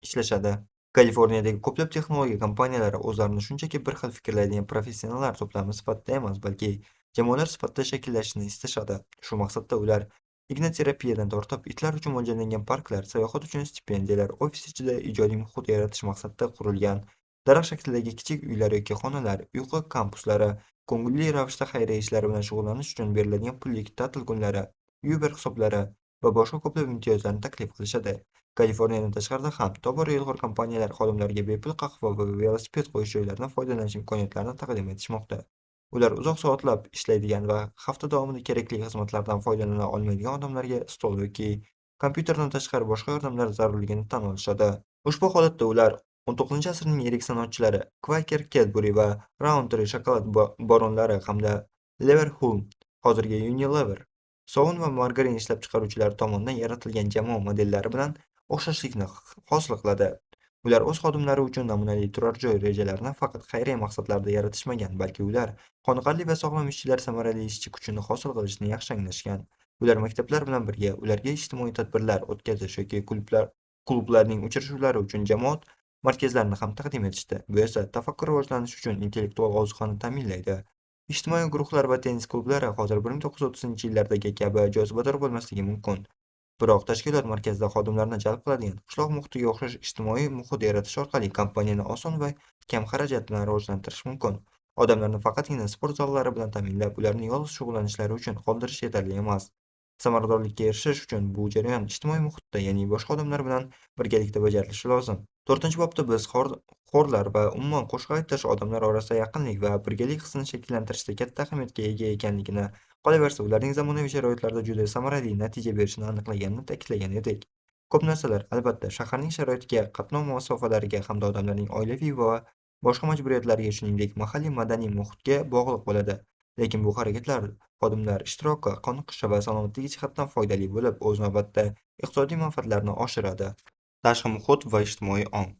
ishlashadi. Kaliforniyadagi ko'plab texnologiya kompaniyalari o'zlarini shunchaki bir xil fikrlaydigan professionallar to'plami sifatida emas, balki jamoalar sifatida shakllashni istashadi. Shu maqsadda ular ignoterapiyadan tortib, itlar uchun mo'ljallangan parklar, sayohat uchun stipendiyalar, ofis ichida ijodiy muhit yaratish maqsadida qurilgan daraxt shaklidagi kichik uylar yoki xonalar, uyqu kampuslari, ko'ngilli ravishda xayriya ishlari bilan shug'ullanish uchun beriladigan pullik ta'til kunlari, Uber hisoblari va boshqa ko'plab imtiyozlarni taklif qilishadi. Kaliforniyadan tashqarida ham tobora ilg'or kompaniyalar xodimlariga bepul qahva va velosiped qo'yish joylaridan foydalanish imkoniyatlarini taqdim etishmoqda. Ular uzoq soatlab ishlaydigan va hafta davomida kerakli xizmatlardan foydalana olmaydigan odamlarga stol yoki kompyuterdan tashqari boshqa yordamlar zarurligini tan olishadi. Ushbu holatda ular 19-asrning yirik sanoatchilari Quaker Cadbury va Rowntree shokolad baronlari hamda Leverhulme, hozirgi Unilever, sovun va margarin ishlab chiqaruvchilari tomonidan yaratilgan jamoa modellari bilan o'xshashlikni hosil qiladi. Ular o'z xodimlari uchun namunali turar joy rejalarini faqat xayriya maqsadlarida yaratishmagan, balki ular qoniqarli va sog'lom ishchilar samarali ishchi kuchini hosil qilishni yaxshi anglashgan. Ular maktablar bilan birga ularga ijtimoiy tadbirlar o'tkazish yoki klublarning uchrashuvlari uchun jamoat markazlarini ham taqdim etishdi. Bu esa tafakkur rivojlanishi uchun intellektual ozuqani ta'minlaydi. Ijtimoiy guruhlar va tennis klublari hozir 1930-yillardagi kabi jozibador bo'lmasligi mumkin. Biroq tashkilot markazida xodimlarni jalb qiladigan qishloq muhitiga o'xshash ijtimoiy muhit yaratish orqali kompaniyani oson va kam xarajat bilan rivojlantirish mumkin. Odamlarni faqatgina sport zallari bilan ta'minlab, ularni yolg'iz shug'ullanishlari uchun qoldirish yetarli emas. Samaradorlikka erishish uchun bu jarayon ijtimoiy muhitda, ya'ni boshqa odamlar bilan birgalikda bajarilishi lozim. 4-bobda biz xorlar va umuman qo'shiq aytish odamlar orasida yaqinlik va birgalik hissini shakllantirishda katta ahamiyatga ega ekanligini, qolaversa, ularning zamonaviy sharoitlarda juda samarali natija berishini aniqlaganini ta'kidlagan edik. Ko'p narsalar, albatta, shaharning sharoitiga, qatnov masofalariga hamda odamlarning oilaviy va boshqa majburiyatlariga, shuningdek, mahalliy madaniy muhitga bog'liq bo'ladi. Lekin bu harakatlar xodimlar ishtiroki, qoniqishi va salomatligi jihatdan foydali bo'lib, o'z navbatida iqtisodiy manfaatlarni oshiradi. Tashqi muhit va ijtimoiy ong.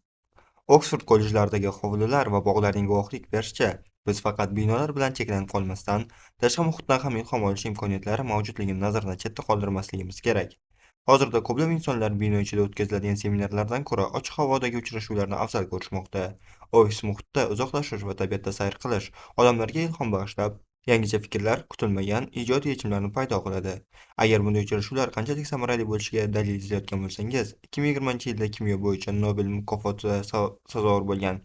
Oksford kollejlaridagi hovlilar va bog'larning guvohlik berishicha, biz faqat binolar bilan cheklanib qolmasdan, tashqi muhitdan ham ilhom olish imkoniyatlari mavjudligini nazardan chetda qoldirmasligimiz kerak. Hozirda ko'plab insonlar bino ichida o'tkaziladigan seminarlardan ko'ra ochiq havodagi uchrashuvlarni afzal ko'rishmoqda. Ofis muhitda uzoqlashish va tabiatda sayr qilish odamlarga ilhom bag'ishlab, yangicha fikrlar, kutilmagan ijodiy yechimlarni paydo qiladi. Agar bunday uchrashuvlar qanchalik samarali bo'lishiga dalil izlayotgan bo'lsangiz, 2020-yilda kimyo bo'yicha Nobel mukofotiga sazovor bo'lgan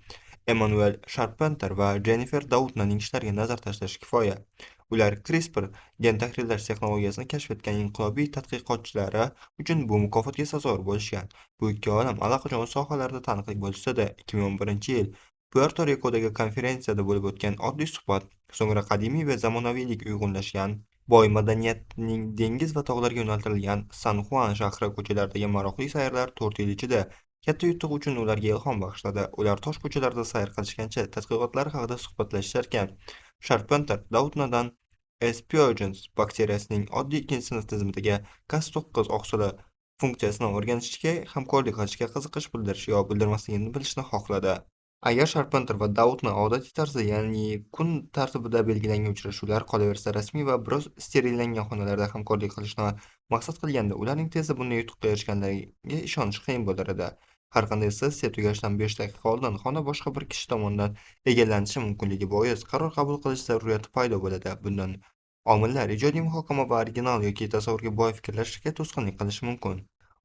Emmanuel Charpenter va Jennifer Doudnaning ishlariga nazar tashlash kifoya. Ular CRISPR gen tahrirlash texnologiyasini kashf etgan inqilobiy tadqiqotchilari uchun bu mukofotga sazovor bo'lishgan. Bu ikki olim allaqachon o'z sohalarida taniqli bo'lsa-da, 2011-yil Puerto Rikodagi konferensiyada bo'lib o'tgan oddiy suhbat, so'ngra qadimiy va zamonaviylik uyg'unlashgan boy madaniyatning dengiz va tog'larga yo'naltirilgan San-Xuan shahri ko'chalaridagi maroqli sayrlar 4 yil ichida katta yutuq uchun ularga ilhom bag'ishladi. Ular tosh ko'chalarda sayr qilishgancha tadqiqotlari haqida suhbatlashisharkan, Sharpenter Doudnadan Aspergillus bakteriyasining oddiy ikkinchi sinf tizimidagi Cas9 oqsili funksiyasini o'rganishga, hamkorlik qilishga qiziqish bildirish yo bildirmasligini bilishni xohladi. Agar Sharpenter va Doudna odatiy tarzda, ya'ni kun tartibida belgilangan uchrashuvlar, qolaversa rasmiy va biroz sterillangan xonalarda hamkorlik qilishni maqsad qilganda, ularning tezda bunday yutuqqa erishganlariga ishonish qiyin bo'lar edi. Har qanday sessiya tugashidan 5 daqiqa oldin xona boshqa bir kishi tomonidan egallanishi mumkinligi bois qaror qabul qilish zaruriyati paydo bo'ladi. Bundan omillar ijodiy muhokama va original yoki tasavvurga boy fikrlashga to'sqinlik qilishi mumkin.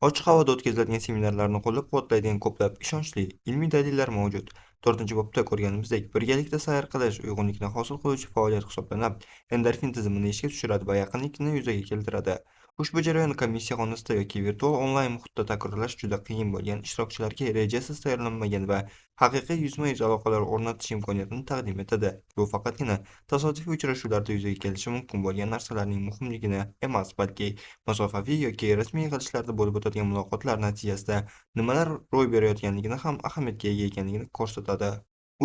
Ochiq havoda o'tkaziladigan seminarlarni qo'llab-quvvatlaydigan ko'plab ishonchli ilmiy dalillar mavjud. 4-bobda ko'rganimizdek, birgalikda sayr qilish uyg'unlikni hosil qiluvchi faoliyat hisoblanib, endorfin tizimini ishga tushiradi va yaqinlikni yuzaga keltiradi. Ushbu jarayon komissiya xonasida yoki virtual onlayn muhitda takrorlash juda qiyin bo'lgan, ishtirokchilarga rejasiz tayyorlanmagan va haqiqiy yuzma-yuz aloqalar o'rnatish imkoniyatini taqdim etadi. Bu faqatgina tasodifiy uchrashuvlarda yuzaga kelishi mumkin bo'lgan narsalarning muhimligini emas, balki masofaviy yoki rasmiy yig'ilishlarda bo'lib o'tadigan muloqotlar natijasida nimalar ro'y berayotganligini ham ahamiyatga ega ekanligini ko'rsatadi.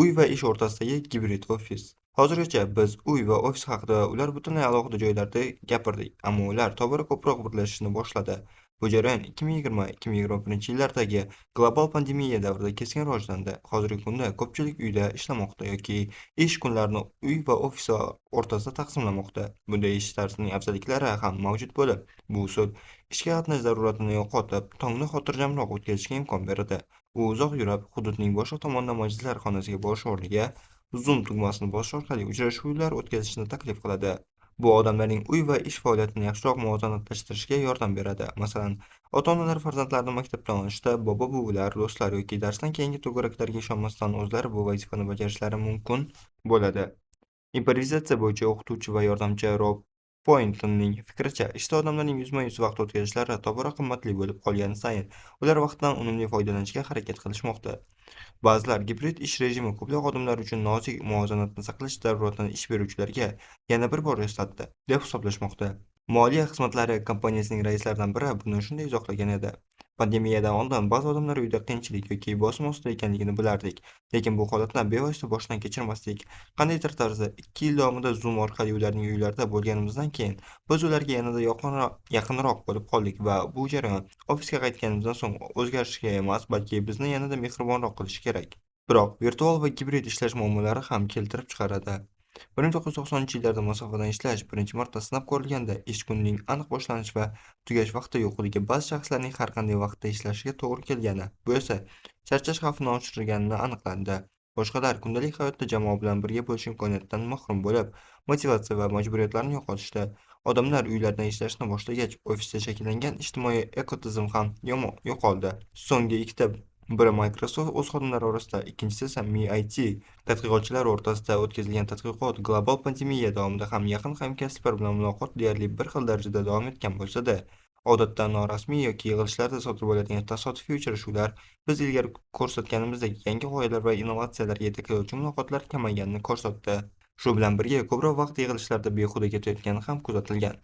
Uy va ish o'rtasidagi gibrid ofis. Hozirgacha biz uy va ofis haqida ular butunlay alohida joylarda gapirdik, ammo ular tobora ko'proq birlashishni boshladi. Bu jarayon 2020-2021-yillardagi global pandemiya davrida keskin rivojlandi. Hozirgi kunda ko'pchilik uyda ishlamoqda yoki ish kunlarini uy va ofis o'rtasida taqsimlamoqda. Bunday ish tarzining afzalliklari ham mavjud bo'lib, bu usul ishga qatnash zaruratini yo'qotib, tongni xotirjamroq o'tkazishga imkon beradi. U uzoq yurib, hududning boshqa tomondan majlislar xonasiga borish o'rniga Zoom tugmasini bosish orqali uchrashuvlar o'tkazishni taklif qiladi. Bu odamlarning uy va ish faoliyatini yaxshiroq muvozanatlashtirishga yordam beradi. Masalan, ota-onalar farzandlarini maktabdan olishda bobo-buvilar, do'stlar yoki darsdan keyingi to'garaklarga ishonmasdan o'zlari bu vazifani bajarishlari mumkin bo'ladi. Improvizatsiya bo'yicha o'qituvchi va yordamchi Rob Poyntonning fikricha, ishda odamlarning yuzma-yuz vaqt o'tkazishlari tobora qimmatli bo'lib qolgani sayin, ular vaqtdan unumli foydalanishga harakat qilishmoqda. Ba'zilar gibrid ish rejimi ko'plab xodimlar uchun nozik muvozanatni saqlash zaruratini ish beruvchilarga yana bir bor eslatdi, deb hisoblashmoqda. Moliya xizmatlari kompaniyasining raislaridan biri buni shunday izohlagan edi: "Pandemiyadan oldin ba'zi odamlar uyda qiyinchilik yoki bosim ostida ekanligini bilardik, lekin bu holatni bevosita boshdan kechirmasdik. Qandaydir tarzda 2 yil davomida Zoom orqali ularning uylarida bo'lganimizdan keyin biz ularga yanada yaqinroq bo'lib qoldik va bu jarayon ofisga qaytganimizdan so'ng o'zgarishga emas, balki bizni yanada mehribonroq qilishi kerak." Biroq virtual va gibrid ishlash muammolari ham keltirib chiqaradi. 1990-yillarda masofadan ishlash birinchi marta sinab ko'rilganda, ish kunining aniq boshlanish va tugash vaqti yo'qligi ba'zi shaxslarning har qanday vaqtda ishlashiga to'g'ri kelgani, bu esa charchash xavfini oshirganini aniqlandi. Boshqalar kundalik hayotda jamoa bilan birga bo'lish imkoniyatidan mahrum bo'lib, motivatsiya va majburiyatlarni yo'qotishdi. Odamlar uylardan ishlashni boshlagach, ofisda shakllangan ijtimoiy ekotizim ham yo'qoldi. So'nggi ikkita biri Microsoft o'z xodimlari orasida, ikkinchisi esa MIT tadqiqotchilar o'rtasida o'tkazilgan tadqiqot global pandemiya davomida ham yaqin hamkasblar bilan muloqot deyarli bir xil darajada davom etgan bo'lsa-da, odatda norasmiy yoki yig'ilishlarda sodir bo'ladigan tasodifiy uchrashuvlar biz ilgari ko'rsatganimizdek yangi g'oyalar va innovatsiyalarga yetaklovchi muloqotlar kamayganini ko'rsatdi. Shu bilan birga ko'proq vaqt yig'ilishlarda behuda ketayotgani ham kuzatilgan.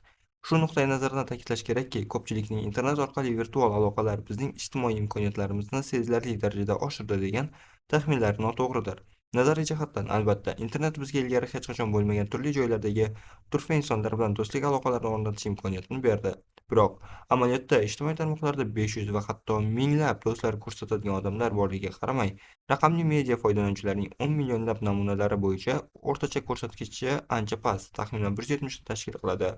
Shu nuqtai nazardan ta'kidlash kerakki, ko'pchilikning internet orqali virtual aloqalar bizning ijtimoiy imkoniyatlarimizni sezilarli darajada oshirdi degan taxminlari noto'g'ridir. Nazariy jihatdan, albatta, internet bizga ilgari hech qachon bo'lmagan turli joylardagi turfa insonlar bilan do'stlik aloqalarini o'rnatish imkoniyatini berdi. Biroq, amaliyotda ijtimoiy tarmoqlarda 500 va hatto minglab do'stlar ko'rsatadigan odamlar borligiga qaramay, raqamli media foydalanuvchilarining 10 millionlab namunalari bo'yicha o'rtacha ko'rsatkichi ancha past, taxminan 170 ta tashkil qiladi.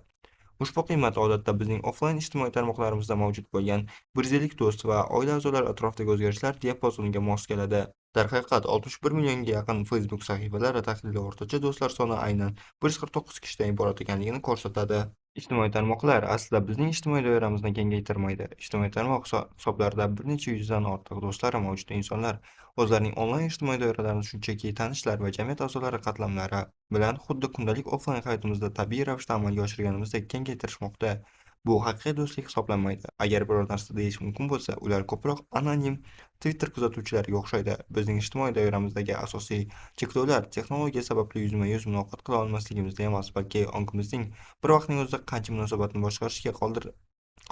Ushbu qiymat odatda bizning offlayn ijtimoiy tarmoqlarimizda mavjud bo'lgan 150 do'st va oila a'zolari atrofidagi o'zgarishlar diapazoniga mos keladi. Darhaqiqat, 61 millionga yaqin Facebook sahifalari tahlili o'rtacha do'stlar soni aynan 149 kishidan iborat ekanligini ko'rsatadi. Ijtimoiy tarmoqlar aslida bizning ijtimoiy doiramizni kengaytirmaydi. Ijtimoiy tarmoq hisoblarida bir necha yuzdan ortiq do'stlari mavjud insonlar o'zlarining onlayn ijtimoiy doiralarini shunchaki tanishlar va jamiyat a'zolari qatlamlari bilan xuddi kundalik offlayn hayotimizda tabiiy ravishda amalga oshirganimizdek kengaytirishmoqda. Bu haqiqiy do'stlik hisoblanmaydi. Agar biror narsa deyish mumkin bo'lsa, ular ko'proq anonim Twitter kuzatuvchilariga o'xshaydi. Bizning ijtimoiy doiramizdagi asosiy cheklovlar texnologiya sababli yuzma-yuz muloqot qila olmasligimizda emas, balki ongimizning bir vaqtning o'zida qancha munosabatni boshqarishga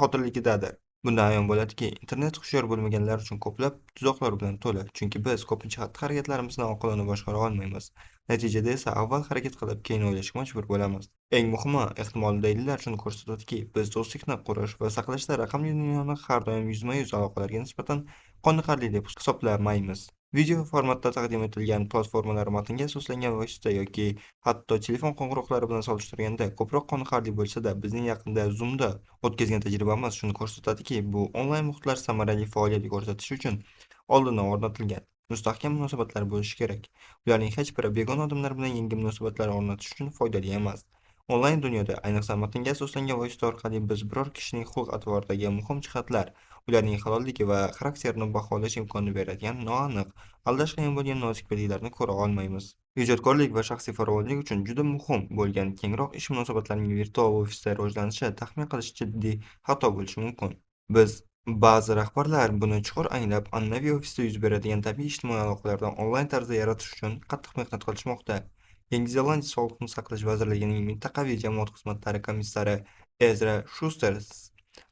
qodirligidadir. Bundan ayon bo'ladiki, internet hushyor bo'lmaganlar uchun ko'plab tuzoqlar bilan to'la, chunki biz ko'pincha xatti-harakatlarimizni oqilona boshqara olmaymiz. Natijada esa avval harakat qilib, keyin o'ylashga majbur bo'lamiz. Eng muhimi, ehtimoliy dalillar shuni ko'rsatadiki, biz do'stlikni qurish va saqlashda raqamli dunyoni har doim yuzma-yuz aloqalarga nisbatan qoniqarli deb hisoblamaymiz. Video formatda taqdim etilgan platformalar matnga asoslangan vosita yoki hatto telefon qo'ng'iroqlari bilan solishtirganda ko'proq qoniqarli bo'lsa-da, bizning yaqinda Zoom'da o'tkazgan tajribamiz shuni ko'rsatadiki, bu onlayn muhitlar samarali faoliyat ko'rsatishi uchun oldindan o'rnatilgan, mustahkam munosabatlar bo'lishi kerak. Ularning hech biri begona odamlar bilan yangi munosabatlar o'rnatish uchun foydali emas. Onlayn dunyoda, ayniqsa matnga asoslangan vosita orqali biz biror kishining xulq-atvoridagi muhim jihatlar, ularning halolligi va xarakterini baholash imkonini beradigan noaniq, aldash qiyin bo'lgan nozik belgilarni ko'ra olmaymiz. Ijodkorlik va shaxsiy farovonlik uchun juda muhim bo'lgan kengroq ish munosabatlarining virtual ofisda rivojlanishi taxmin qilish jiddiy xato bo'lishi mumkin. Biz ba'zi rahbarlar buni chuqur anglab, an'anaviy ofisda yuz beradigan tabiiy ijtimoiy aloqalardan onlayn tarzda yaratish uchun qattiq mehnat qilishmoqda. Yangi Zelandiya Sog'liqni saqlash vazirligining mintaqaviy jamoat xizmatlari komissari Ezra Shuster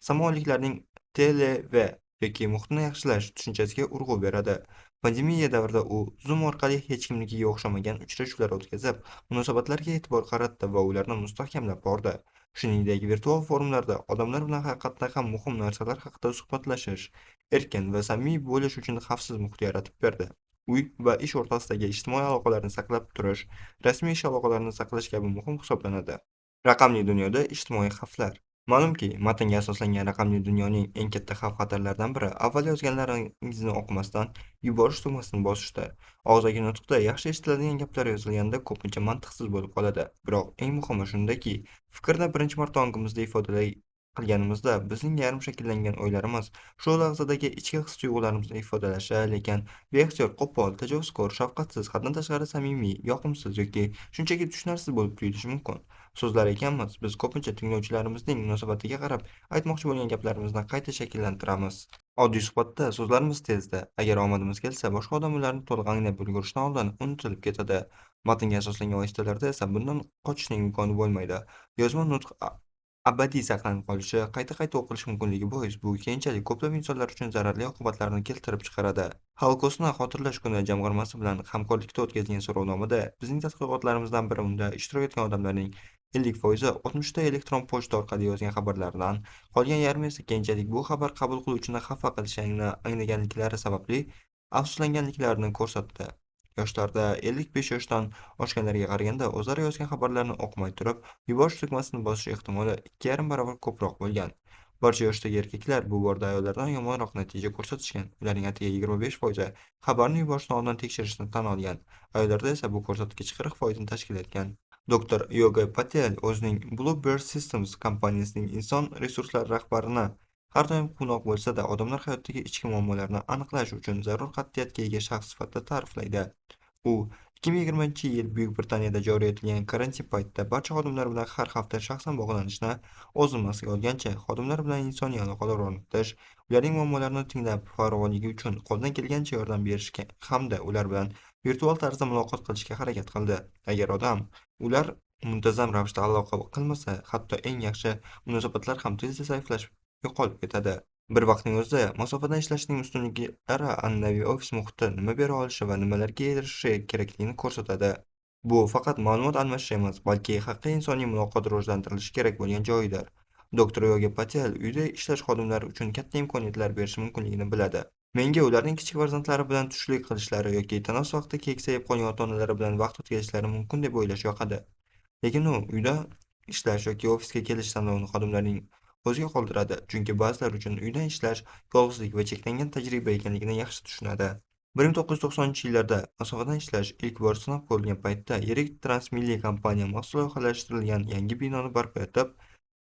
samoaliklarning TLV yoki muhitni yaxshilash tushunchasiga urg'u beradi. Pandemiya davrida u Zoom orqali hech kimnikiga o'xshamagan uchrashuvlar o'tkazib, munosabatlarga e'tibor qaratdi va ularni mustahkamlab bordi. Shuningdek, virtual forumlarda odamlar bilan haqiqatda ham muhim narsalar haqida suhbatlashish, erkin va samimiy bo'lish uchun xavfsiz muhit yaratib berdi. Uy va ish o'rtasidagi ijtimoiy aloqalarni saqlab turish, rasmiy ish aloqalarini saqlash kabi muhim hisoblanadi. Raqamli dunyoda ijtimoiy xavflar. Ma'lumki, matnga asoslangan raqamli dunyoning eng katta xavf-xatarlaridan biri avval yozganlaringizni o'qimasdan yuborish tugmasini bosishdir. Og'zaki nutqda yaxshi eshitiladigan gaplar yozilganda ko'pincha mantiqsiz bo'lib qoladi. Biroq eng muhimi shundaki, fikrni birinchi marta ongimizda ifodalay qilganimizda bizning yarim shakllangan o'ylarimiz shu lahzadagi ichki his-tuyg'ularimizni ifodalashi, lekin beixtiyor qo'pol, tajovuzkor, shafqatsiz, haddan tashqari samimiy, yoqimsiz yoki shunchaki tushunarsiz bo'lib tuyulishi mumkin. So'zlar ekanmiz, biz ko'pincha tinglovchilarimizning munosabatiga qarab aytmoqchi bo'lgan gaplarimizni qayta shakllantiramiz. Oddiy suhbatda so'zlarimiz tezda, agar omadimiz kelsa, boshqa odam ularni to'liq anglab ulgurishdan oldin unutilib ketadi. Matnga asoslangan vositalarda esa bundan qochishning imkoni bo'lmaydi. Yozma nutq abadiy saqlanib qolishi, qayta-qayta o'qilish mumkinligi bois bu keyinchalik ko'plab insonlar uchun zararli oqibatlarni keltirib chiqaradi. Holokaustni xotirlash kuni jamg'armasi bilan hamkorlikda o'tkazilgan so'rovnomada bizning tadqiqotlarimizdan biri unda ishtirok etgan odamlarning 50% 60 ta elektron pochta orqali yozgan xabarlaridan, qolgan yarmi esa keyinchalik bu xabar qabul qiluvchini xafa qilishini anglaganliklari sababli afsuslanganliklarini ko'rsatdi. Yoshlarda 55 yoshdan oshganlarga qaraganda o'zlari yozgan xabarlarni o'qimay turib, yuborish tugmasini bosish ehtimoli 2,5 barobar ko'proq bo'lgan. Barcha yoshdagi erkaklar bu borada ayollardan yomonroq natija ko'rsatishgan. Ularning atigi 25% xabarni yuborishdan oldin tekshirishni tan olgan. Ayollarda esa bu ko'rsatkich 40% tashkil etgan. Doktor Yoga Patel o'zining Bluebird Systems kompaniyasining inson resurslari rahbarini har doim quvnoq bo'lsa-da, odamlar hayotidagi ichki muammolarni aniqlash uchun zarur qat'iyatga ega shaxs sifatida ta'riflaydi. U 2020-yil Buyuk Britaniyada joriy etilgan karantin paytida barcha xodimlar bilan har hafta shaxsan bog'lanishni o'z zimmasiga olgancha, xodimlar bilan insoniy aloqalar o'rnatish, ularning muammolarini tinglab, farovonligi uchun qo'ldan kelgancha yordam berishga hamda ular bilan virtual tarzda muloqot qilishga harakat qildi. Agar ular muntazam ravishda aloqa qilmasa, hatto eng yaxshi munosabatlar ham tezda zaiflashib, yo'qolib ketadi. Bir vaqtning o'zida masofadan ishlashning ustunliklari an'anaviy ofis muhiti nima bera olishi va nimalarga erishishi kerakligini ko'rsatadi. Bu faqat ma'lumot almashish emas, balki haqiqiy insoniy muloqot rivojlantirilishi kerak bo'lgan joyidir. Doktor Yogi Patel uyda ishlash xodimlari uchun katta imkoniyatlar berishi mumkinligini biladi. Menga ularning kichik farzandlari bilan tushlik qilishlari yoki tanaffus vaqtida keksayib qolgan ota-onalari bilan vaqt o'tkazishlari mumkin deb o'ylash yoqadi. Lekin u uyda ishlash yoki ofisga kelish tanlovini xodimlarning o'ziga qoldiradi, chunki ba'zilar uchun uydan ishlash yolg'izlik va cheklangan tajriba ekanligini yaxshi tushunadi. 1990-yillarda masofadan ishlash ilk bor sinab ko'rilgan paytda yirik transmilliy kompaniya maxsus loyihalashtirilgan yangi binoni barpo etib,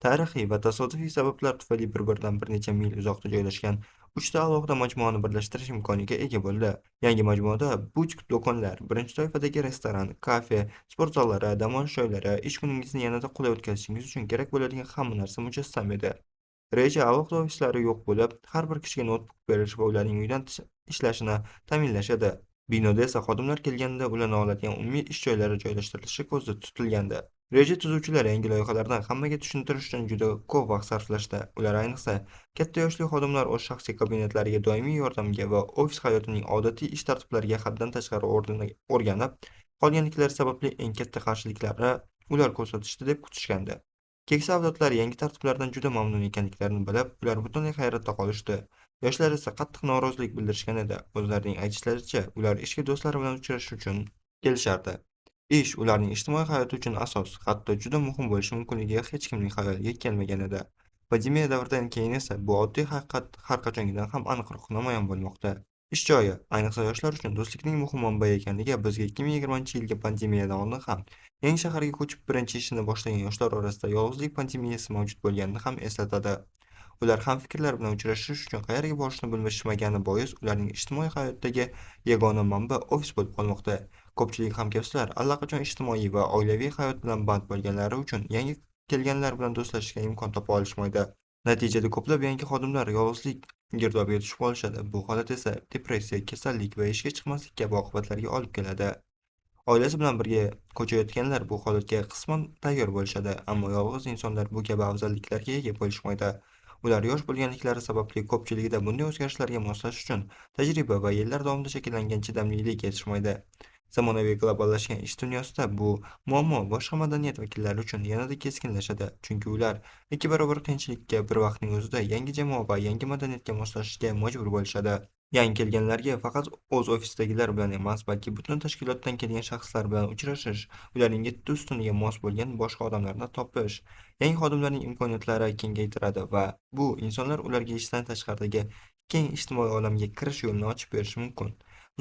tarixiy va tasodifiy sabablar tufayli bir-biridan bir necha mil uzoqda joylashgan 3 ta alohida majmuani birlashtirish imkoniga ega bo'ldi. Yangi majmuada butik do'konlar, birinchi toifadagi restoran, kafe, sport zallari, dam olish joylari, ish kuningizni yanada qulay o'tkazishingiz uchun kerak bo'ladigan hamma narsa mujassam edi. Reja alohida ofislari yo'q bo'lib, har bir kishiga noutbuk berish va ularning uydan ishlashini ta'minlash edi. Binoda esa xodimlar kelganida ularni oladigan umumiy ish joylari joylashtirilishi ko'zda tutilgandi. Reja tuzuvchilar yangi loyihalardan hammaga tushuntirish uchun juda ko'p vaqt sarflashdi. Ular ayniqsa katta yoshli xodimlar o'z shaxsiy kabinetlariga doimiy yordamga va ofis hayotining odatiy ish tartiblariga haddan tashqari o'rganib qolganliklari sababli eng katta qarshiliklarni ular ko'rsatishdi deb kutishgandi. Keksa avlodlar yangi tartiblardan juda mamnun ekanliklarini bilib, ular butunlay hayratda qolishdi. Yoshlar esa qattiq norozilik bildirishgan edi. O'zlarining aytishlaricha, ular ishga do'stlari bilan uchrashish uchun kelishardi. Ish ularning ijtimoiy hayoti uchun asos, hatto juda muhim bo'lishi mumkinligi hech kimning xayoliga kelmagan edi. Pandemiya davridan keyin esa bu oddiy haqiqat har qachongidan ham aniqroq namoyon bo'lmoqda. Ish joyi, ayniqsa yoshlar uchun do'stlikning muhim manbai ekanligi bizga 2020-yilgi pandemiyadan oldin ham yangi shaharga ko'chib birinchi ishini boshlagan yoshlar orasida yolg'izlik pandemiyasi mavjud bo'lganini ham eslatadi. Ular ham fikrlar bilan uchrashish uchun qayerga borishni bilishmagani bois ularning ijtimoiy hayotdagi yagona manba ofis bo'lib qolmoqda. Ko'pchilik hamkasblar allaqachon ijtimoiy va oilaviy hayot bilan band bo'lganlari uchun yangi kelganlar bilan do'stlashishga imkon topa olishmaydi. Natijada ko'plab yangi xodimlar yolg'izlik girdobiga tushib qolishadi. Bu holat esa depressiya, kasallik va ishga chiqmaslik kabi oqibatlarga olib keladi. Oilasi bilan birga ko'chayotganlar bu holatga qisman tayyor bo'lishadi, ammo yolg'iz insonlar bu kabi afzalliklarga ega bo'lishmaydi. Ular yosh bo'lganliklari sababli ko'pchiligida bunday o'zgarishlarga moslashish uchun tajriba va yillar davomida shakllangan chidamlilik yetishmaydi. Zamonaviy globallashgan ish dunyosida bu muammo boshqa madaniyat vakillari uchun yanada keskinlashadi, chunki ular 2 barobar qiyinchilikka bir vaqtning o'zida yangi jamoa va yangi madaniyatga moslashishga majbur bo'lishadi. Yangi kelganlarga faqat o'z ofisidagilar bilan emas, balki butun tashkilotdan kelgan shaxslar bilan uchrashish, ularning yetti ustuniga mos bo'lgan boshqa odamlarni topish, yangi xodimlarning imkoniyatlari kengaytiradi va bu insonlar ularga ishdan tashqaridagi keng ijtimoiy olamga kirish yo'lini ochib berishi mumkin.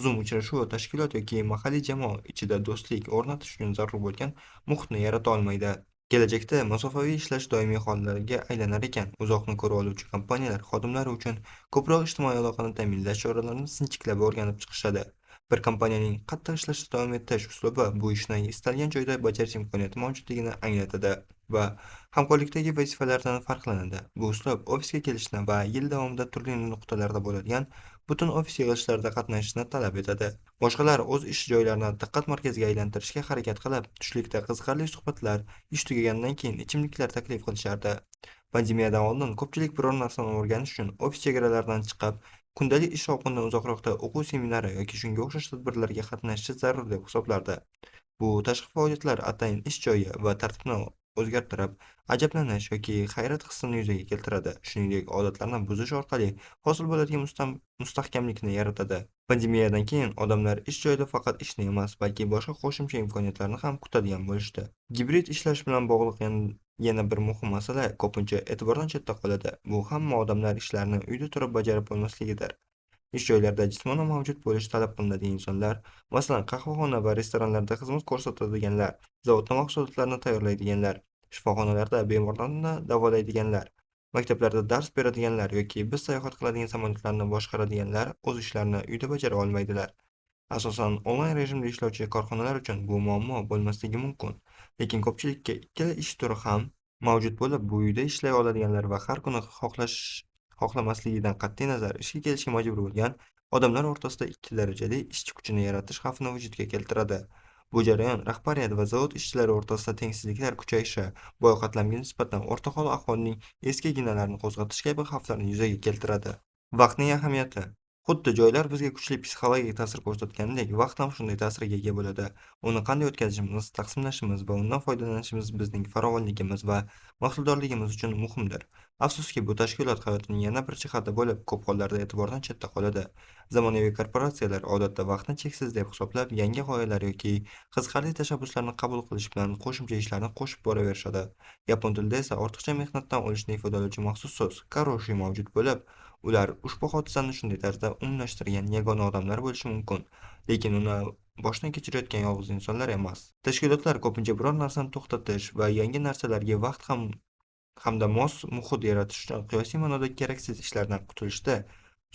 Zoom uchrashuvi tashkilot yoki mahalliy jamoa ichida do'stlik o'rnatish uchun zarur bo'lgan muhitni yarata olmaydi. Kelajakda masofaviy ishlash doimiy hollarga aylanar ekan, uzoqni ko'rib oluvchi kompaniyalar xodimlari uchun ko'proq ijtimoiy aloqani ta'minlash choralarini sinchiklab o'rganib chiqishadi. Bir kompaniyaning qattiq ishlashda davom etish uslubi bu ishni istalgan joyda bajarish imkoniyati mavjudligini anglatadi va hamkorlikdagi vazifalardan farqlanadi. Bu uslub ofisga kelishni va yil davomida turli nuqtalarda bo'ladigan butun ofis yig'ilishlarida qatnashishni talab etadi. Boshqalar o'z ish joylarini diqqat markaziga aylantirishga harakat qilib, tushlikda qiziqarli suhbatlar, ish tugaganidan keyin ichimliklar taklif qilishardi. Pandemiyadan oldin ko'pchilik biror narsani o'rganish uchun ofis chegaralaridan chiqib, kundalik ish shovqinidan uzoqroqda o'quv seminari yoki shunga o'xshash tadbirlarga qatnashishi zarur deb hisoblardi. Bu tashqi faoliyatlar atayin ish joyi va tartibni o'zgartirib, ajablanish yoki hayrat hissini yuzaga keltiradi. Shuningdek, odatlarni buzish orqali hosil bo'ladigan mustahkamlikni yaratadi. Pandemiyadan keyin odamlar ish joyida faqat ishni emas, balki boshqa qo'shimcha imkoniyatlarni ham kutadigan bo'lishdi. Gibrid ishlash bilan bog'liq yana bir muhim masala ko'pincha e'tibordan chetda qoladi. Bu hamma odamlar ishlarni uyda turib bajarib bo'lmasligidir. Ish joylarida jismonan mavjud bo'lishi talab qilinadigan insonlar, masalan, qahvaxona va restoranlarda xizmat ko'rsatadiganlar, zavodda mahsulotlarni tayyorlaydiganlar, shifoxonalarda bemorlarni davolaydiganlar, maktablarda dars beradiganlar yoki biz sayohat qiladigan samolyotlarni boshqaradiganlar o'z ishlarini uyda bajara olmaydilar. Asosan onlayn rejimda ishlovchi korxonalar uchun bu muammo bo'lmasligi mumkin, lekin ko'pchilikka ikkala ish turi ham mavjud bo'lib, bu uyda ishlay oladiganlar va har kuni xohlamasligidan qat'iy nazar ishga kelishga majbur bo'lgan odamlar o'rtasida ikki darajali ishchi kuchini yaratish xavfini vujudga keltiradi. Bu jarayon rahbariyat va zavod ishchilari o'rtasida tengsizliklar kuchayishi, boy qatlamga nisbatan o'rtahol ahvolning eski eginalarini qo'zg'atish kabi xavflarni yuzaga keltiradi. Vaqtning ahamiyati. Xuddi joylar bizga kuchli psixologik ta'sir ko'rsatganidek, vaqt ham shunday ta'sirga ega bo'ladi. Uni qanday o'tkazishimiz, taqsimlashimiz va undan foydalanishimiz bizning farovonligimiz va mahsuldorligimiz uchun muhimdir. Afsuski, bu tashkilot hayotining yana bir jihati bo'lib, ko'p hollarda e'tibordan chetda qoladi. Zamonaviy korporatsiyalar odatda vaqtni cheksiz deb hisoblab, yangi g'oyalar yoki qiziqarli tashabbuslarni qabul qilish bilan qo'shimcha ishlarni qo'shib boraverishadi. Yapon tilida esa ortiqcha mehnatdan o'lishni ifodalovchi maxsus so'z karoshi mavjud bo'lib, ular ushbu hodisani shunday tarzda umumlashtirgan yagona odamlar bo'lishi mumkin, lekin uni boshdan kechirayotgan yolg'iz insonlar emas. Tashkilotlar ko'pincha biror narsani to'xtatish va yangi narsalarga vaqt hamda mos muhit yaratish uchun qiyosiy ma'noda keraksiz ishlardan qutulishda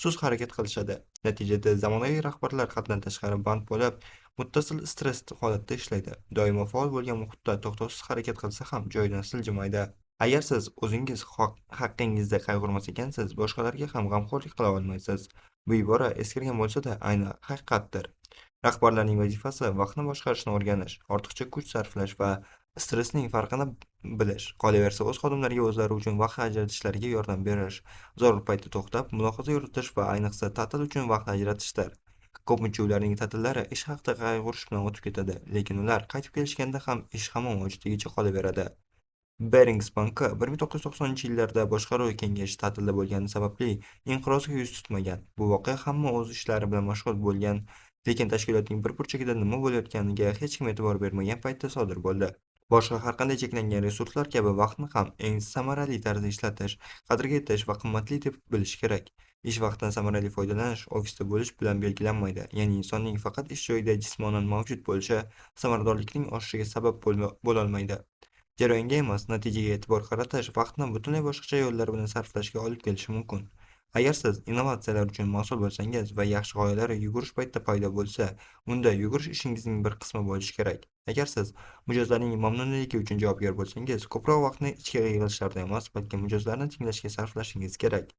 sust harakat qilishadi. Natijada zamonaviy rahbarlar haddan tashqari band bo'lib, muttasil stress holatda ishlaydi. Doimo faol bo'lgan muhitda to'xtovsiz harakat qilsa ham joyidan siljimaydi. Agar siz o'zingiz haqqingizda qayg'urmas ekansiz, boshqalarga ham g'amxo'rlik qila olmaysiz. Bu ibora eskirgan bo'lsa-da, ayni haqiqatdir. Rahbarlarning vazifasi vaqtni boshqarishni o'rganish, ortiqcha kuch sarflash va stressning farqini bilish. Qolaversa, o'z xodimlariga o'zlari uchun vaqt ajratishlariga yordam berish, zarur paytda to'xtab, mulohaza yuritish va ayniqsa ta'til uchun vaqt ajratishdir. Ko'pincha ularning ta'tillari ish haqida qayg'urish bilan o'tib ketadi, lekin ular qaytib kelishganda ham ish hamon mavjudligicha qolaveradi. Barings banki 1990-yillarda boshqaruv kengashi ta'tilda bo'lgani sababli inqirozga yuz tutmagan. Bu voqea hamma o'z ishlari bilan mashg'ul bo'lgan, lekin tashkilotning bir burchagida nima bo'layotganiga hech kim e'tibor bermagan paytda sodir bo'ldi. Boshqa har qanday cheklangan resurslar kabi vaqtni ham eng samarali tarzda ishlatish, qadriga yetish va qimmatli deb bilish kerak. Ish vaqtidan samarali foydalanish ofisda bo'lish bilan belgilanmaydi. Ya'ni insonning faqat ish joyida jismonan mavjud bo'lishi samaradorlikning oshishiga sabab bo'lolmaydi. Jarayonga emas, natijaga e'tibor qaratish vaqtni butunlay boshqacha yo'llar bilan sarflashga olib kelishi mumkin. Agar siz innovatsiyalar uchun mas'ul bo'lsangiz va yaxshi g'oyalar yugurish paytida paydo bo'lsa, unda yugurish ishingizning bir qismi bo'lishi kerak. Agar siz mijozlarning mamnunligi uchun javobgar bo'lsangiz, ko'proq vaqtni ichki yig'ilishlarda emas, balki mijozlarni tinglashga sarflashingiz kerak.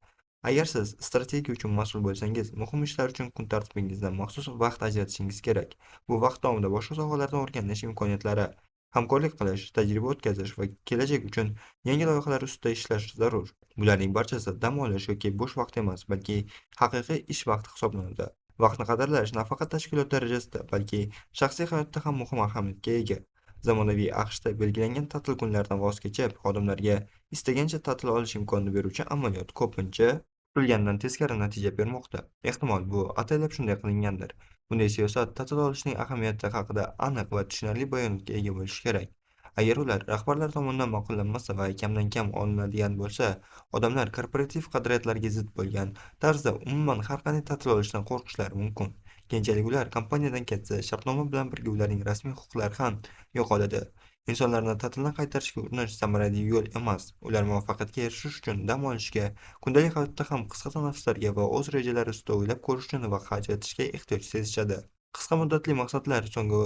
Agar siz strategiya uchun mas'ul bo'lsangiz, muhim ishlar uchun kun tartibingizdan maxsus vaqt ajratishingiz kerak. Bu vaqt davomida boshqa sohalarda o'rganish imkoniyatlari, hamkorlik qilish, tajriba o'tkazish va kelajak uchun yangi loyihalar ustida ishlash zarur. Bularning barchasi dam olish yoki bo'sh vaqt emas, balki haqiqiy ish vaqti hisoblanadi. Vaqtni qadrlash nafaqat tashkilot darajasida, balki shaxsiy hayotda ham muhim ahamiyatga ega. Zamonaviy AQShda belgilangan ta'til kunlaridan voz kechib, xodimlarga istagancha ta'til olish imkonini beruvchi amaliyot ko'pincha kutilganidan teskari natija bermoqda. Ehtimol bu ataylab shunday qilingandir. Bunday siyosat ta'til olishning ahamiyati haqida aniq va tushunarli bayonotga ega bo'lishi kerak. Agar ular rahbarlar tomonidan ma'qullanmasa va kamdan-kam olinadigan bo'lsa, odamlar korporativ qadriyatlarga zid bo'lgan tarzda umuman har qanday ta'til olishdan qo'rqishlari mumkin. Keyinchalik ular kompaniyadan ketsa, shartnoma bilan birga ularning rasmiy huquqlari ham yo'qoladi. Insonlarni ta'tildan qaytarishga urinish samarali yo'l emas. Ular muvaffaqiyatga erishish uchun dam olishga, kundalik hayotda ham qisqa tanaffuslarga va o'z rejalari ustida o'ylab ko'rish uchun vaqt ajratishga ehtiyoj sezishadi. Qisqa muddatli maqsadlar so'nggi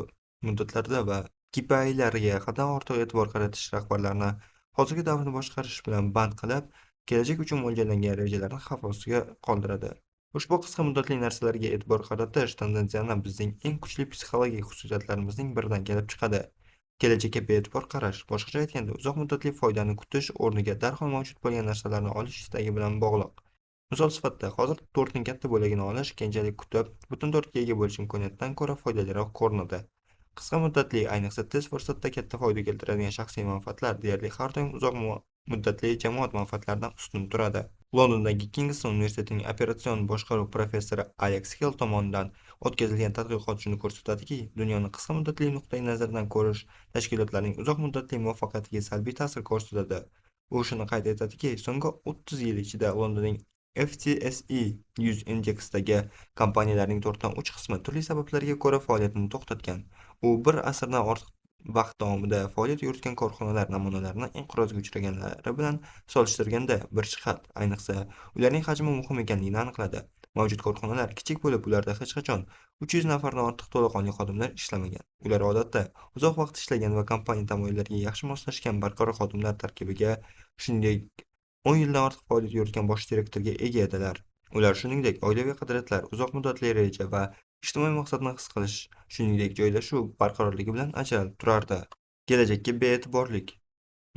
muddatlarda va KPIlarga haddan ortiq e'tibor qaratish rahbarlarni hozirgi davrni boshqarish bilan band qilib, kelajak uchun mo'ljallangan rejalarni xavf ostiga qoldiradi. Ushbu qisqa muddatli narsalarga e'tibor qaratish tendensiyani bizning eng kuchli psixologik xususiyatlarimizning biridan kelib chiqadi. Kelajakka bee'tibor qarash, boshqacha aytganda, uzoq muddatli foydani kutish o'rniga darhol mavjud bo'lgan narsalarni olish istagi bilan bog'liq. Misol sifatida, hozir tortning katta bo'lagini olish keyinchalik kutib, butun tortga ega bo'lish imkoniyatidan ko'ra foydaliroq ko'rinadi. Qisqa muddatli, ayniqsa tez fursatda katta foyda keltiradigan shaxsiy manfaatlar deyarli har doim uzoq muddatli jamoat manfaatlaridan ustun turadi. Londondagi Kingston universitetining operatsion boshqaruv professori Alex Hill tomonidan o'tkazilgan tadqiqot shuni ko'rsatadiki, dunyoni qisqa muddatli nuqtai nazardan ko'rish tashkilotlarning uzoq muddatli muvaffaqiyatiga salbiy ta'sir ko'rsatadi. U shuni qayd etadiki, so'nggi 30 yil ichida Londonning FTSE 100 indeksdagi kompaniyalarning 4dan 3 qismi turli sabablarga ko'ra faoliyatini to'xtatgan. U bir asrdan ortiq vaqt davomida faoliyat yuritgan korxonalar namunalarini inqirozga uchraganlari bilan solishtirganda bir jihat, ayniqsa, ularning hajmi muhim ekanligini aniqladi. Mavjud korxonalar kichik bo'lib, ularda hech qachon 300 nafardan ortiq to'laqonli xodimlar ishlamagan. Ular odatda uzoq vaqt ishlagan va kompaniya tamoyillariga yaxshi moslashgan barqaror xodimlar tarkibiga, shuningdek, 10 yildan ortiq faoliyat yuritgan bosh direktorga ega edilar. Ular shuningdek, oilaviy qadriyatlar, uzoq muddatli reja va ijtimoiy maqsadni his qilish, shuningdek, joylashuv barqarorligi bilan ajralib turardi. Kelajakka bee'tiborlik.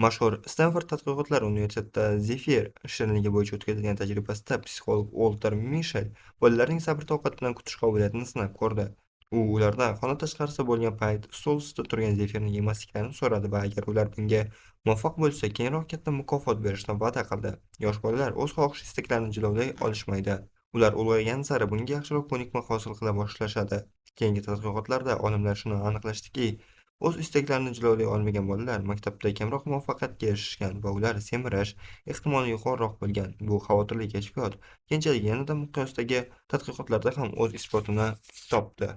Mashhur Stenford tadqiqotlar universitetida Zephyr shirinligi bo'yicha o'tkazilgan tajribasida psixolog Uolter Mishel bolalarning sabr-toqat bilan kutish qobiliyatini sinab ko'rdi. U ulardan xona tashqarisida bo'lgan payt stol ustida turgan zefirni yemasliklarini so'radi va agar ular bunga muvaffaq bo'lsa, keyinroq katta mukofot berishni va'da qildi. Yosh bolalar o'z xohish-istaklarini jilovlay olishmaydi. Ular ulg'aygani sari bunga yaxshiroq ko'nikma hosil qila boshlashadi. Keyingi tadqiqotlarda olimlar shuni aniqlashdiki, o'z istaklarini jilovlay olmagan bolalar maktabda kamroq muvaffaqiyatga erishishgan va ular semirish ehtimoli yuqoriroq bo'lgan. Bu xavotirli kashfiyot keyinchalik yanada miqyosdagi tadqiqotlarda ham o'z isbotini topdi.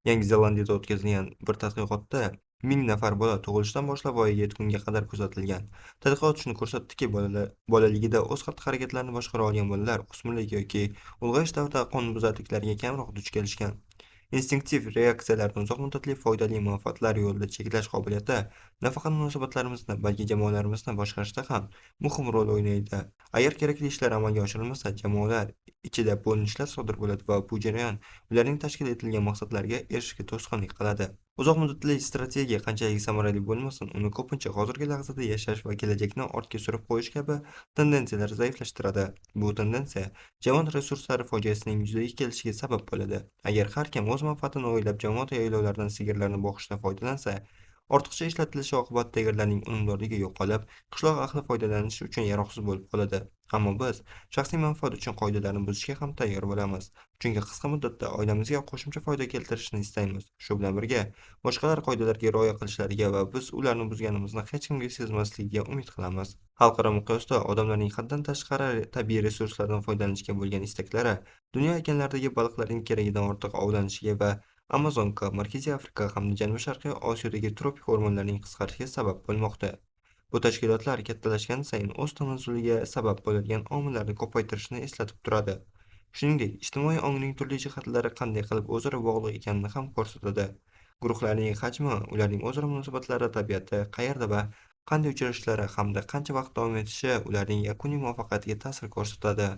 Yangi Zelandiyada o'tkazilgan bir tadqiqotda 1000 nafar bola tug'ilishdan boshlab voyaga yetgunga qadar kuzatilgan. Tadqiqot shuni ko'rsatdiki, bolaligida o'z xatti-harakatlarini boshqara olgan bolalar o'smirlik yoki ulg'ayish davrida qonunbuzarliklarga kamroq duch kelishgan. Instinktiv reaksiyalarni uzoq muddatli foydali manfaatlar yo'lida cheklash qobiliyati nafaqat munosabatlarimizni, balki jamoalarimizni boshqarishda ham muhim rol o'ynaydi. Agar kerakli ishlar amalga oshirilmasa, jamoalar ichida bo'linishlar sodir bo'ladi va bu jarayon ularning tashkil etilgan maqsadlariga erishishga to'sqinlik qiladi. Uzoq muddatli strategiya qanchalik samarali bo'lmasin, uni ko'pincha hozirgi lahzada yashash va kelajakni ortga surib qo'yish kabi tendensiyalar zaiflashtiradi. Bu tendensiya jamoat resurslari fojiasining yuzaga kelishiga sabab bo'ladi. Agar har kim o'z manfaatini o'ylab jamoat yaylovlaridan sigirlarni boqishdan foydalansa, ortiqcha ishlatilishi oqibatida yerlarning unumdorligi yo'qolib, qishloq ahli foydalanishi uchun yaroqsiz bo'lib qoladi. Ammo biz shaxsiy manfaat uchun qoidalarni buzishga ham tayyor bo'lamiz. Chunki qisqa muddatda oilamizga qo'shimcha foyda keltirishni istaymiz. Shu bilan birga, boshqalar qoidalarga rioya qilishlariga va biz ularni buzganimizni hech kimga sezmasligiga umid qilamiz. Xalqaro miqyosda odamlarning haddan tashqari tabiiy resurslardan foydalanishga bo'lgan istaklari dunyo okeanlaridagi baliqlarning keragidan ortiq ovlanishiga va Amazonka, Markaziy Afrika hamda Janubi-Sharqiy Osiyodagi tropik o'rmonlarning qisqarishiga sabab bo'lmoqda. Bu tashkilotlar kattalashgani sayin o'z tanazzuliga sabab bo'ladigan omillarni ko'paytirishni eslatib turadi. Shuningdek, ijtimoiy ongning turli jihatlari qanday qilib o'zaro bog'liq ekanini ham ko'rsatadi. Guruhlarning hajmi, ularning o'zaro munosabatlari tabiati, qayerda va qanday uchrashishlari hamda qancha vaqt davom etishi ularning yakuniy muvaffaqiyatiga ta'sir ko'rsatadi.